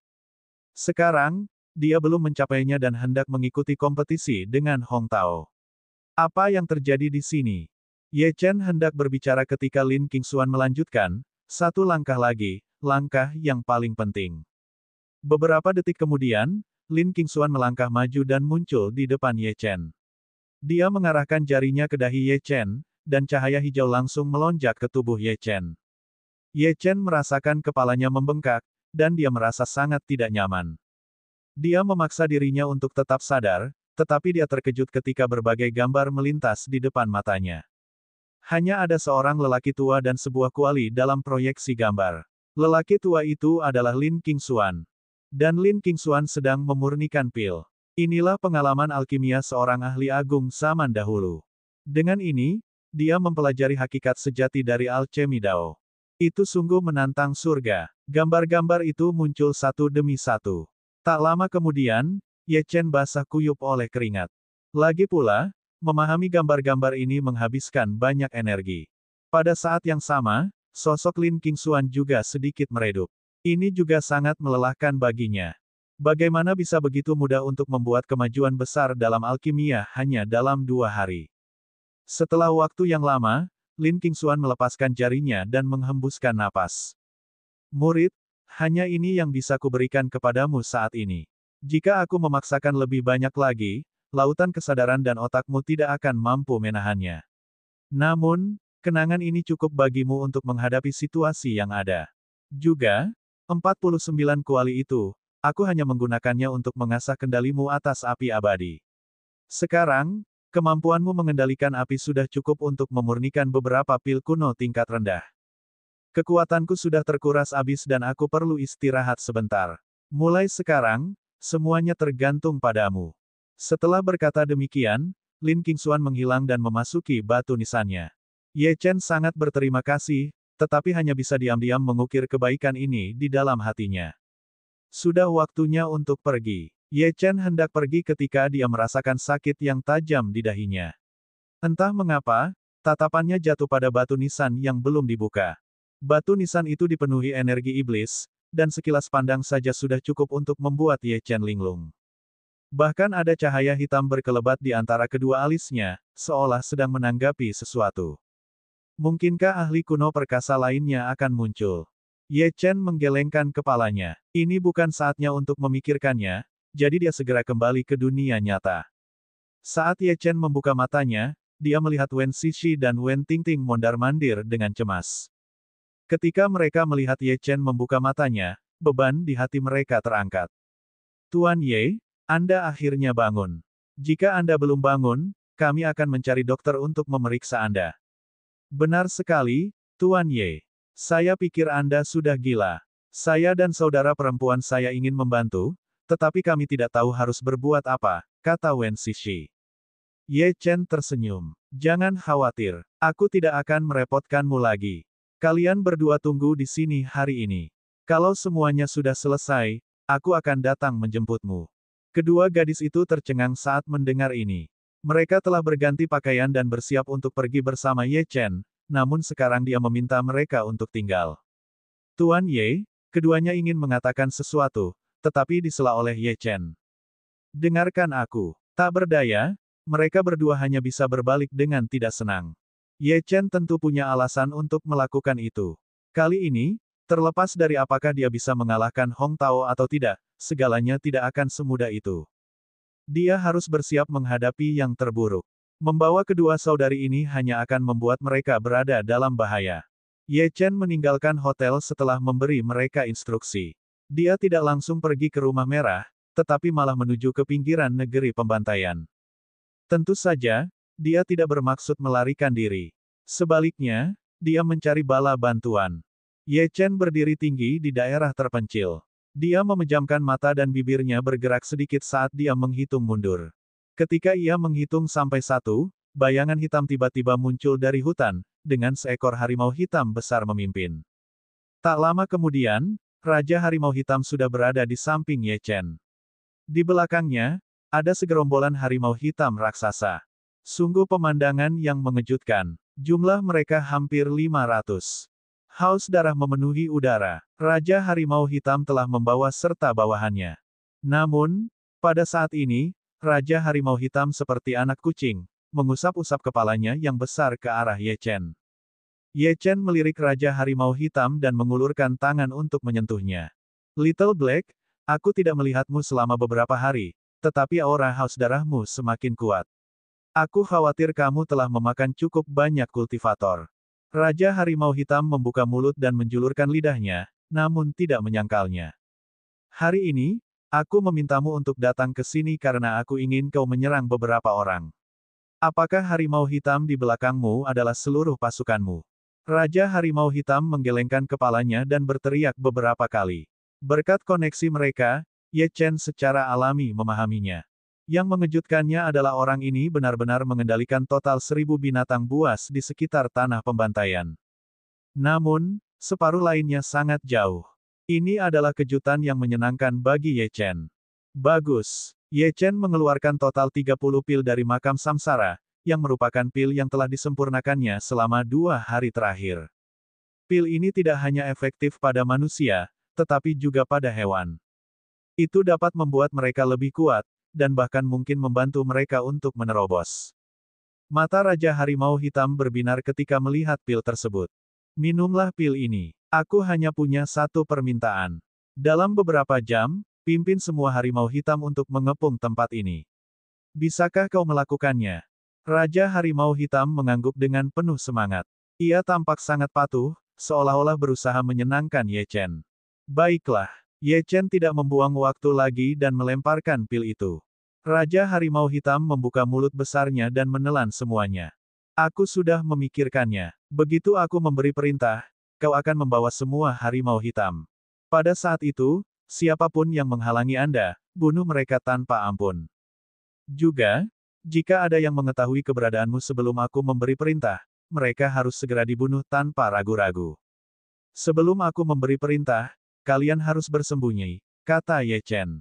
Sekarang, dia belum mencapainya dan hendak mengikuti kompetisi dengan Hong Tao. Apa yang terjadi di sini? Ye Chen hendak berbicara ketika Lin Qingxuan melanjutkan, 1 langkah lagi, langkah yang paling penting. Beberapa detik kemudian, Lin Qingxuan melangkah maju dan muncul di depan Ye Chen. Dia mengarahkan jarinya ke dahi Ye Chen, dan cahaya hijau langsung melonjak ke tubuh Ye Chen. Ye Chen merasakan kepalanya membengkak, dan dia merasa sangat tidak nyaman. Dia memaksa dirinya untuk tetap sadar, tetapi dia terkejut ketika berbagai gambar melintas di depan matanya. Hanya ada seorang lelaki tua dan sebuah kuali dalam proyeksi gambar. Lelaki tua itu adalah Lin Qingxuan. Dan Lin Qingxuan sedang memurnikan pil. Inilah pengalaman alkimia seorang ahli agung zaman dahulu. Dengan ini, dia mempelajari hakikat sejati dari alchemy Dao. Itu sungguh menantang surga. Gambar-gambar itu muncul satu demi satu. Tak lama kemudian, Ye Chen basah kuyup oleh keringat. Lagi pula, memahami gambar-gambar ini menghabiskan banyak energi. Pada saat yang sama, sosok Lin Qingxuan juga sedikit meredup. Ini juga sangat melelahkan baginya. Bagaimana bisa begitu mudah untuk membuat kemajuan besar dalam alkimia hanya dalam 2 hari? Setelah waktu yang lama, Lin Qingxuan melepaskan jarinya dan menghembuskan napas. Murid, hanya ini yang bisa kuberikan kepadamu saat ini. Jika aku memaksakan lebih banyak lagi, lautan kesadaran dan otakmu tidak akan mampu menahannya. Namun, kenangan ini cukup bagimu untuk menghadapi situasi yang ada. Juga, 49 kuali itu, aku hanya menggunakannya untuk mengasah kendalimu atas api abadi. Sekarang, kemampuanmu mengendalikan api sudah cukup untuk memurnikan beberapa pil kuno tingkat rendah. Kekuatanku sudah terkuras habis dan aku perlu istirahat sebentar. Mulai sekarang, semuanya tergantung padamu. Setelah berkata demikian, Lin Qingxuan menghilang dan memasuki batu nisannya. Ye Chen sangat berterima kasih, tetapi hanya bisa diam-diam mengukir kebaikan ini di dalam hatinya. Sudah waktunya untuk pergi. Ye Chen hendak pergi ketika dia merasakan sakit yang tajam di dahinya. Entah mengapa, tatapannya jatuh pada batu nisan yang belum dibuka. Batu nisan itu dipenuhi energi iblis, dan sekilas pandang saja sudah cukup untuk membuat Ye Chen linglung. Bahkan ada cahaya hitam berkelebat di antara kedua alisnya, seolah sedang menanggapi sesuatu. Mungkinkah ahli kuno perkasa lainnya akan muncul? Ye Chen menggelengkan kepalanya. Ini bukan saatnya untuk memikirkannya, jadi dia segera kembali ke dunia nyata. Saat Ye Chen membuka matanya, dia melihat Wen Xixi dan Wen Tingting mondar-mandir dengan cemas. Ketika mereka melihat Ye Chen membuka matanya, beban di hati mereka terangkat. Tuan Ye, Anda akhirnya bangun. Jika Anda belum bangun, kami akan mencari dokter untuk memeriksa Anda. Benar sekali, Tuan Ye. Saya pikir Anda sudah gila. Saya dan saudara perempuan saya ingin membantu, tetapi kami tidak tahu harus berbuat apa, kata Wen Xixi. Ye Chen tersenyum. Jangan khawatir, aku tidak akan merepotkanmu lagi. Kalian berdua tunggu di sini hari ini. Kalau semuanya sudah selesai, aku akan datang menjemputmu. Kedua gadis itu tercengang saat mendengar ini. Mereka telah berganti pakaian dan bersiap untuk pergi bersama Ye Chen, namun sekarang dia meminta mereka untuk tinggal. Tuan Ye, keduanya ingin mengatakan sesuatu, tetapi disela oleh Ye Chen. Dengarkan aku. Tak berdaya, mereka berdua hanya bisa berbalik dengan tidak senang. Ye Chen tentu punya alasan untuk melakukan itu. Kali ini, terlepas dari apakah dia bisa mengalahkan Hong Tao atau tidak, segalanya tidak akan semudah itu. Dia harus bersiap menghadapi yang terburuk. Membawa kedua saudari ini hanya akan membuat mereka berada dalam bahaya. Ye Chen meninggalkan hotel setelah memberi mereka instruksi. Dia tidak langsung pergi ke Rumah Merah, tetapi malah menuju ke pinggiran negeri pembantaian. Tentu saja, dia tidak bermaksud melarikan diri. Sebaliknya, dia mencari bala bantuan. Ye Chen berdiri tinggi di daerah terpencil. Dia memejamkan mata dan bibirnya bergerak sedikit saat dia menghitung mundur. Ketika ia menghitung sampai 1, bayangan hitam tiba-tiba muncul dari hutan, dengan seekor harimau hitam besar memimpin. Tak lama kemudian, Raja Harimau Hitam sudah berada di samping Ye Chen. Di belakangnya, ada segerombolan harimau hitam raksasa. Sungguh pemandangan yang mengejutkan. Jumlah mereka hampir 500. Haus darah memenuhi udara. Raja Harimau Hitam telah membawa serta bawahannya. Namun, pada saat ini, Raja Harimau Hitam seperti anak kucing, mengusap-usap kepalanya yang besar ke arah Ye Chen. Ye Chen melirik Raja Harimau Hitam dan mengulurkan tangan untuk menyentuhnya. Little Black, aku tidak melihatmu selama beberapa hari, tetapi aura haus darahmu semakin kuat. Aku khawatir kamu telah memakan cukup banyak kultivator. Raja Harimau Hitam membuka mulut dan menjulurkan lidahnya, namun tidak menyangkalnya. Hari ini, aku memintamu untuk datang ke sini karena aku ingin kau menyerang beberapa orang. Apakah Harimau Hitam di belakangmu adalah seluruh pasukanmu? Raja Harimau Hitam menggelengkan kepalanya dan berteriak beberapa kali. Berkat koneksi mereka, Ye Chen secara alami memahaminya. Yang mengejutkannya adalah orang ini benar-benar mengendalikan total 1000 binatang buas di sekitar tanah pembantaian. Namun, separuh lainnya sangat jauh. Ini adalah kejutan yang menyenangkan bagi Ye Chen. Bagus. Ye Chen mengeluarkan total 30 pil dari makam samsara, yang merupakan pil yang telah disempurnakannya selama 2 hari terakhir. Pil ini tidak hanya efektif pada manusia, tetapi juga pada hewan. Itu dapat membuat mereka lebih kuat, dan bahkan mungkin membantu mereka untuk menerobos. Mata Raja Harimau Hitam berbinar ketika melihat pil tersebut. Minumlah pil ini. Aku hanya punya satu permintaan. Dalam beberapa jam, pimpin semua harimau hitam untuk mengepung tempat ini. Bisakah kau melakukannya? Raja Harimau Hitam mengangguk dengan penuh semangat. Ia tampak sangat patuh, seolah-olah berusaha menyenangkan Ye Chen. Baiklah. Ye Chen tidak membuang waktu lagi dan melemparkan pil itu. Raja Harimau Hitam membuka mulut besarnya dan menelan semuanya. Aku sudah memikirkannya. Begitu aku memberi perintah, kau akan membawa semua harimau hitam. Pada saat itu, siapapun yang menghalangi Anda, bunuh mereka tanpa ampun. Juga, jika ada yang mengetahui keberadaanmu sebelum aku memberi perintah, mereka harus segera dibunuh tanpa ragu-ragu. Sebelum aku memberi perintah, kalian harus bersembunyi, kata Ye Chen.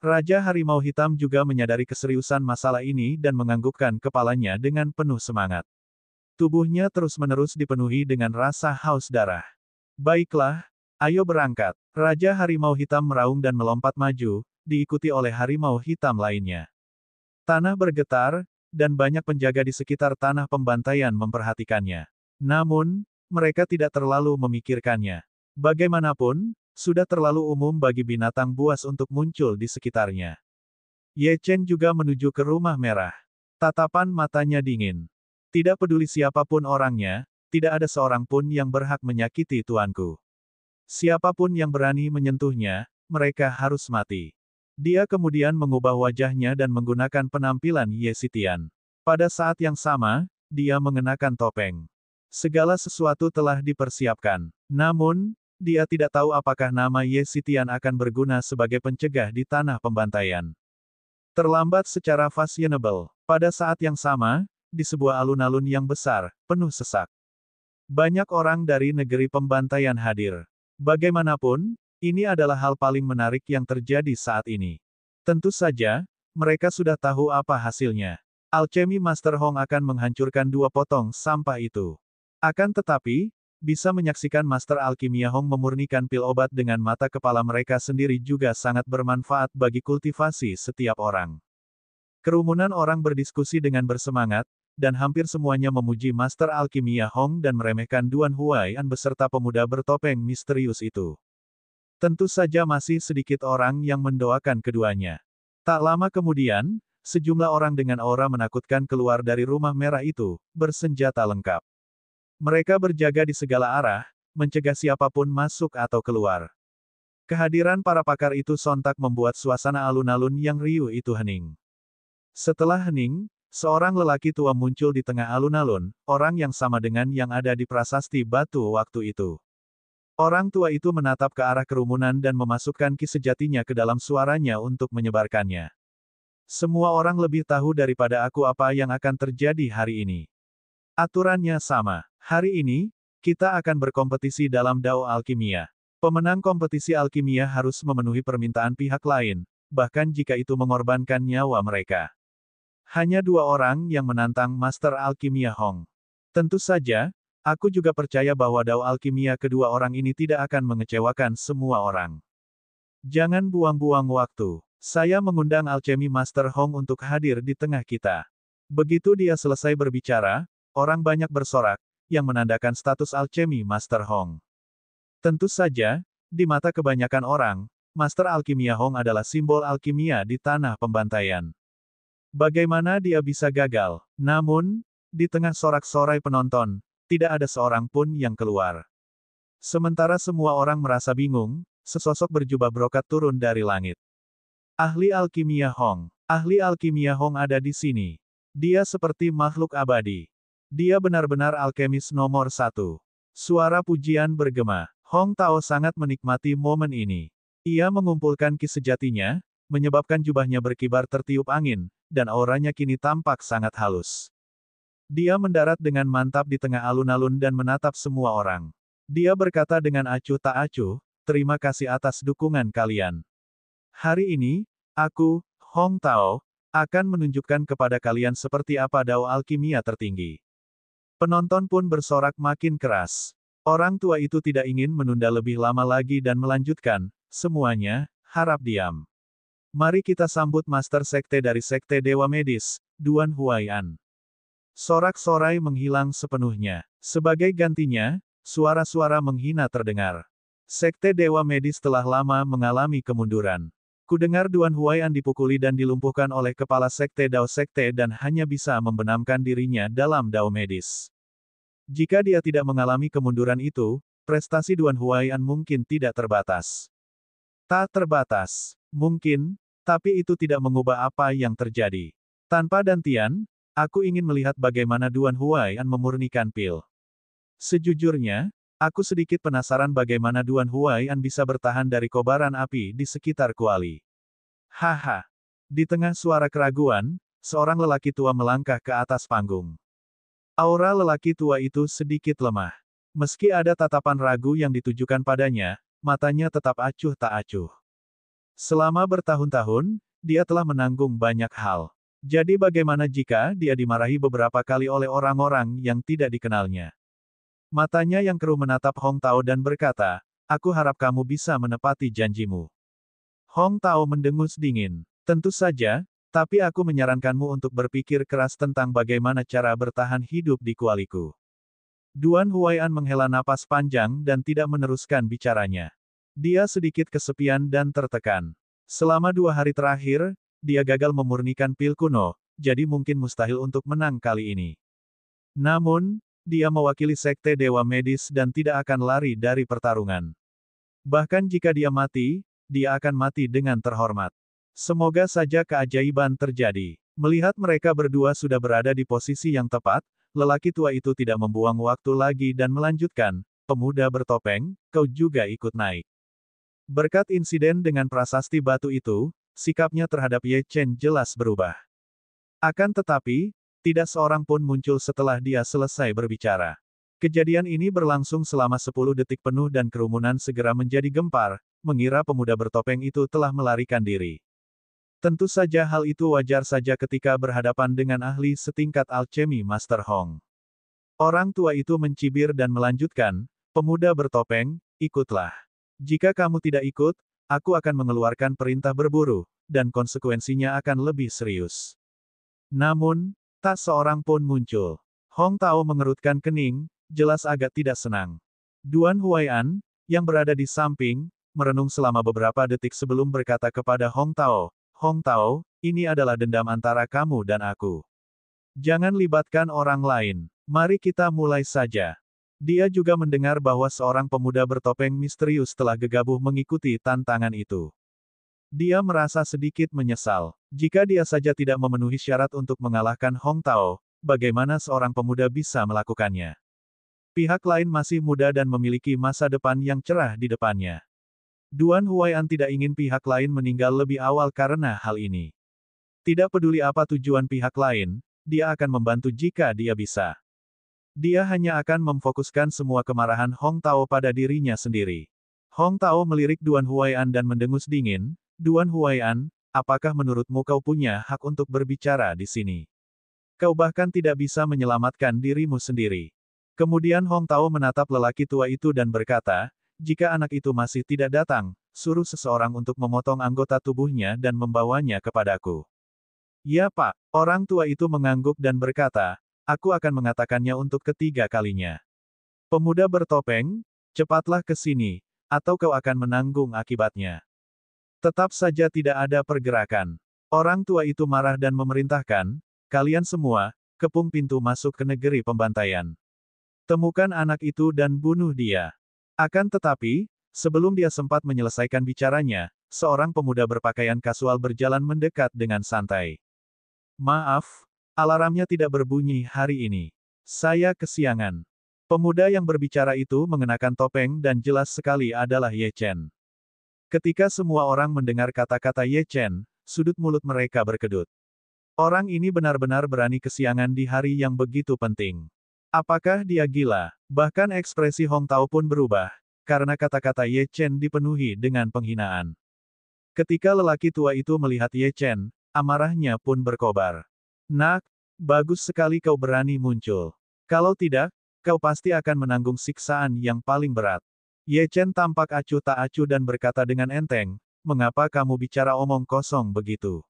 Raja Harimau Hitam juga menyadari keseriusan masalah ini dan menganggukkan kepalanya dengan penuh semangat. Tubuhnya terus-menerus dipenuhi dengan rasa haus darah. Baiklah, ayo berangkat. Raja Harimau Hitam meraung dan melompat maju, diikuti oleh harimau hitam lainnya. Tanah bergetar, dan banyak penjaga di sekitar tanah pembantaian memperhatikannya. Namun, mereka tidak terlalu memikirkannya. Bagaimanapun, sudah terlalu umum bagi binatang buas untuk muncul di sekitarnya. Ye Chen juga menuju ke Rumah Merah. Tatapan matanya dingin. Tidak peduli siapapun orangnya, tidak ada seorang pun yang berhak menyakiti tuanku. Siapapun yang berani menyentuhnya, mereka harus mati. Dia kemudian mengubah wajahnya dan menggunakan penampilan Ye Xitian. Pada saat yang sama, dia mengenakan topeng. Segala sesuatu telah dipersiapkan. Namun, dia tidak tahu apakah nama Ye Xitian akan berguna sebagai pencegah di tanah pembantaian. Terlambat secara fashionable. Pada saat yang sama, di sebuah alun-alun yang besar, penuh sesak. Banyak orang dari negeri pembantaian hadir. Bagaimanapun, ini adalah hal paling menarik yang terjadi saat ini. Tentu saja, mereka sudah tahu apa hasilnya. Alchemy Master Hong akan menghancurkan 2 potong sampah itu. Akan tetapi, bisa menyaksikan Master Alkimia Hong memurnikan pil obat dengan mata kepala mereka sendiri juga sangat bermanfaat bagi kultivasi setiap orang. Kerumunan orang berdiskusi dengan bersemangat, dan hampir semuanya memuji Master Alkimia Hong dan meremehkan Duan Huai'an beserta pemuda bertopeng misterius itu. Tentu saja masih sedikit orang yang mendoakan keduanya. Tak lama kemudian, sejumlah orang dengan aura menakutkan keluar dari rumah merah itu, bersenjata lengkap. Mereka berjaga di segala arah, mencegah siapapun masuk atau keluar. Kehadiran para pakar itu sontak membuat suasana alun-alun yang riuh itu hening. Setelah hening, seorang lelaki tua muncul di tengah alun-alun, orang yang sama dengan yang ada di prasasti batu waktu itu. Orang tua itu menatap ke arah kerumunan dan memasukkan ki sejatinya ke dalam suaranya untuk menyebarkannya. Semua orang lebih tahu daripada aku apa yang akan terjadi hari ini. Aturannya sama. Hari ini, kita akan berkompetisi dalam Dao Alkimia. Pemenang kompetisi alkimia harus memenuhi permintaan pihak lain, bahkan jika itu mengorbankan nyawa mereka. Hanya 2 orang yang menantang Master Alkimia Hong. Tentu saja, aku juga percaya bahwa Dao Alkimia kedua orang ini tidak akan mengecewakan semua orang. Jangan buang-buang waktu. Saya mengundang Alchemy Master Hong untuk hadir di tengah kita. Begitu dia selesai berbicara, orang banyak bersorak, yang menandakan status Alchemy Master Hong. Tentu saja, di mata kebanyakan orang, Master Alkimia Hong adalah simbol alkimia di tanah pembantaian. Bagaimana dia bisa gagal? Namun, di tengah sorak-sorai penonton, tidak ada seorang pun yang keluar. Sementara semua orang merasa bingung, sesosok berjubah brokat turun dari langit. Ahli Alkimia Hong. Ahli Alkimia Hong ada di sini. Dia seperti makhluk abadi. Dia benar-benar alkemis nomor 1. Suara pujian bergema. Hong Tao sangat menikmati momen ini. Ia mengumpulkan ki sejatinya, menyebabkan jubahnya berkibar tertiup angin, dan auranya kini tampak sangat halus. Dia mendarat dengan mantap di tengah alun-alun dan menatap semua orang. Dia berkata dengan acuh tak acuh, terima kasih atas dukungan kalian. Hari ini, aku, Hong Tao, akan menunjukkan kepada kalian seperti apa Dao Alkimia tertinggi. Penonton pun bersorak makin keras. Orang tua itu tidak ingin menunda lebih lama lagi dan melanjutkan, semuanya, harap diam. Mari kita sambut Master Sekte dari Sekte Dewa Medis, Duan Huai'an. Sorak-sorai menghilang sepenuhnya. Sebagai gantinya, suara-suara menghina terdengar. Sekte Dewa Medis telah lama mengalami kemunduran. Kudengar Duan Huai'an dipukuli dan dilumpuhkan oleh kepala Sekte Dao Sekte dan hanya bisa membenamkan dirinya dalam Dao Medis. Jika dia tidak mengalami kemunduran itu, prestasi Duan Huai'an mungkin tidak terbatas. Tak terbatas. Mungkin, tapi itu tidak mengubah apa yang terjadi. Tanpa dantian, aku ingin melihat bagaimana Duan Huai'an memurnikan pil. Sejujurnya, aku sedikit penasaran bagaimana Duan Huai'an bisa bertahan dari kobaran api di sekitar kuali. Haha. Di tengah suara keraguan, seorang lelaki tua melangkah ke atas panggung. Aura lelaki tua itu sedikit lemah. Meski ada tatapan ragu yang ditujukan padanya, matanya tetap acuh tak acuh. Selama bertahun-tahun, dia telah menanggung banyak hal. Jadi bagaimana jika dia dimarahi beberapa kali oleh orang-orang yang tidak dikenalnya? Matanya yang keruh menatap Hong Tao dan berkata, aku harap kamu bisa menepati janjimu. Hong Tao mendengus dingin. Tentu saja, tapi aku menyarankanmu untuk berpikir keras tentang bagaimana cara bertahan hidup di kualiku. Duan Huai'an menghela napas panjang dan tidak meneruskan bicaranya. Dia sedikit kesepian dan tertekan. Selama 2 hari terakhir, dia gagal memurnikan pil kuno, jadi mungkin mustahil untuk menang kali ini. Namun, dia mewakili Sekte Dewa Medis dan tidak akan lari dari pertarungan. Bahkan jika dia mati, dia akan mati dengan terhormat. Semoga saja keajaiban terjadi. Melihat mereka berdua sudah berada di posisi yang tepat, lelaki tua itu tidak membuang waktu lagi dan melanjutkan, pemuda bertopeng, kau juga ikut naik. Berkat insiden dengan prasasti batu itu, sikapnya terhadap Ye Chen jelas berubah. Akan tetapi, tidak seorang pun muncul setelah dia selesai berbicara. Kejadian ini berlangsung selama 10 detik penuh dan kerumunan segera menjadi gempar, mengira pemuda bertopeng itu telah melarikan diri. Tentu saja hal itu wajar saja ketika berhadapan dengan ahli setingkat Alchemy Master Hong. Orang tua itu mencibir dan melanjutkan, pemuda bertopeng, ikutlah. Jika kamu tidak ikut, aku akan mengeluarkan perintah berburu, dan konsekuensinya akan lebih serius. Namun, tak seorang pun muncul. Hong Tao mengerutkan kening, jelas agak tidak senang. Duan Huai'an, yang berada di samping, merenung selama beberapa detik sebelum berkata kepada Hong Tao, Hong Tao, ini adalah dendam antara kamu dan aku. Jangan libatkan orang lain. Mari kita mulai saja. Dia juga mendengar bahwa seorang pemuda bertopeng misterius telah gegabah mengikuti tantangan itu. Dia merasa sedikit menyesal. Jika dia saja tidak memenuhi syarat untuk mengalahkan Hong Tao, bagaimana seorang pemuda bisa melakukannya? Pihak lain masih muda dan memiliki masa depan yang cerah di depannya. Duan Huai'an tidak ingin pihak lain meninggal lebih awal karena hal ini. Tidak peduli apa tujuan pihak lain, dia akan membantu jika dia bisa. Dia hanya akan memfokuskan semua kemarahan Hong Tao pada dirinya sendiri. Hong Tao melirik Duan Huai'an dan mendengus dingin, "Duan Huai'an, apakah menurutmu kau punya hak untuk berbicara di sini? Kau bahkan tidak bisa menyelamatkan dirimu sendiri." Kemudian Hong Tao menatap lelaki tua itu dan berkata, "Jika anak itu masih tidak datang, suruh seseorang untuk memotong anggota tubuhnya dan membawanya kepadaku." "Ya Pak." Orang tua itu mengangguk dan berkata, "Aku akan mengatakannya untuk ketiga kalinya. Pemuda bertopeng, cepatlah ke sini, atau kau akan menanggung akibatnya." Tetap saja tidak ada pergerakan. Orang tua itu marah dan memerintahkan, "Kalian semua, kepung pintu masuk ke negeri pembantaian. Temukan anak itu dan bunuh dia." Akan tetapi, sebelum dia sempat menyelesaikan bicaranya, seorang pemuda berpakaian kasual berjalan mendekat dengan santai. "Maaf, alarmnya tidak berbunyi hari ini. Saya kesiangan." Pemuda yang berbicara itu mengenakan topeng dan jelas sekali adalah Ye Chen. Ketika semua orang mendengar kata-kata Ye Chen, sudut mulut mereka berkedut. Orang ini benar-benar berani kesiangan di hari yang begitu penting. Apakah dia gila? Bahkan ekspresi Hong Tao pun berubah, karena kata-kata Ye Chen dipenuhi dengan penghinaan. Ketika lelaki tua itu melihat Ye Chen, amarahnya pun berkobar. "Nak, bagus sekali kau berani muncul. Kalau tidak, kau pasti akan menanggung siksaan yang paling berat." Ye Chen tampak acuh tak acuh dan berkata dengan enteng, "Mengapa kamu bicara omong kosong begitu?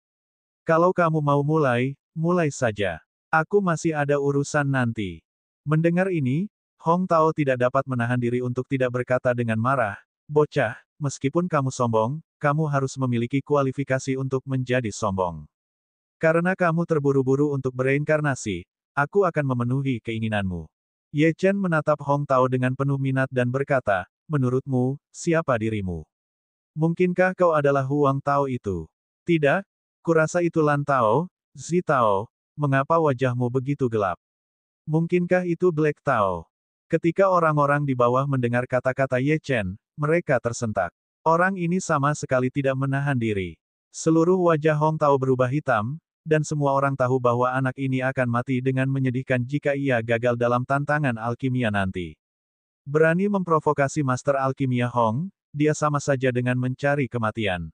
Kalau kamu mau mulai, mulai saja. Aku masih ada urusan nanti." Mendengar ini, Hong Tao tidak dapat menahan diri untuk tidak berkata dengan marah, "Bocah, meskipun kamu sombong, kamu harus memiliki kualifikasi untuk menjadi sombong. Karena kamu terburu-buru untuk bereinkarnasi, aku akan memenuhi keinginanmu." Ye Chen menatap Hong Tao dengan penuh minat dan berkata, "Menurutmu, siapa dirimu? Mungkinkah kau adalah Huang Tao itu?" "Tidak, kurasa itu Lan Tao, Zi Tao, mengapa wajahmu begitu gelap? Mungkinkah itu Black Tao?" Ketika orang-orang di bawah mendengar kata-kata Ye Chen, mereka tersentak. Orang ini sama sekali tidak menahan diri. Seluruh wajah Hong Tao berubah hitam, dan semua orang tahu bahwa anak ini akan mati dengan menyedihkan jika ia gagal dalam tantangan alkimia nanti. Berani memprovokasi Master Alkimia Hong, dia sama saja dengan mencari kematian.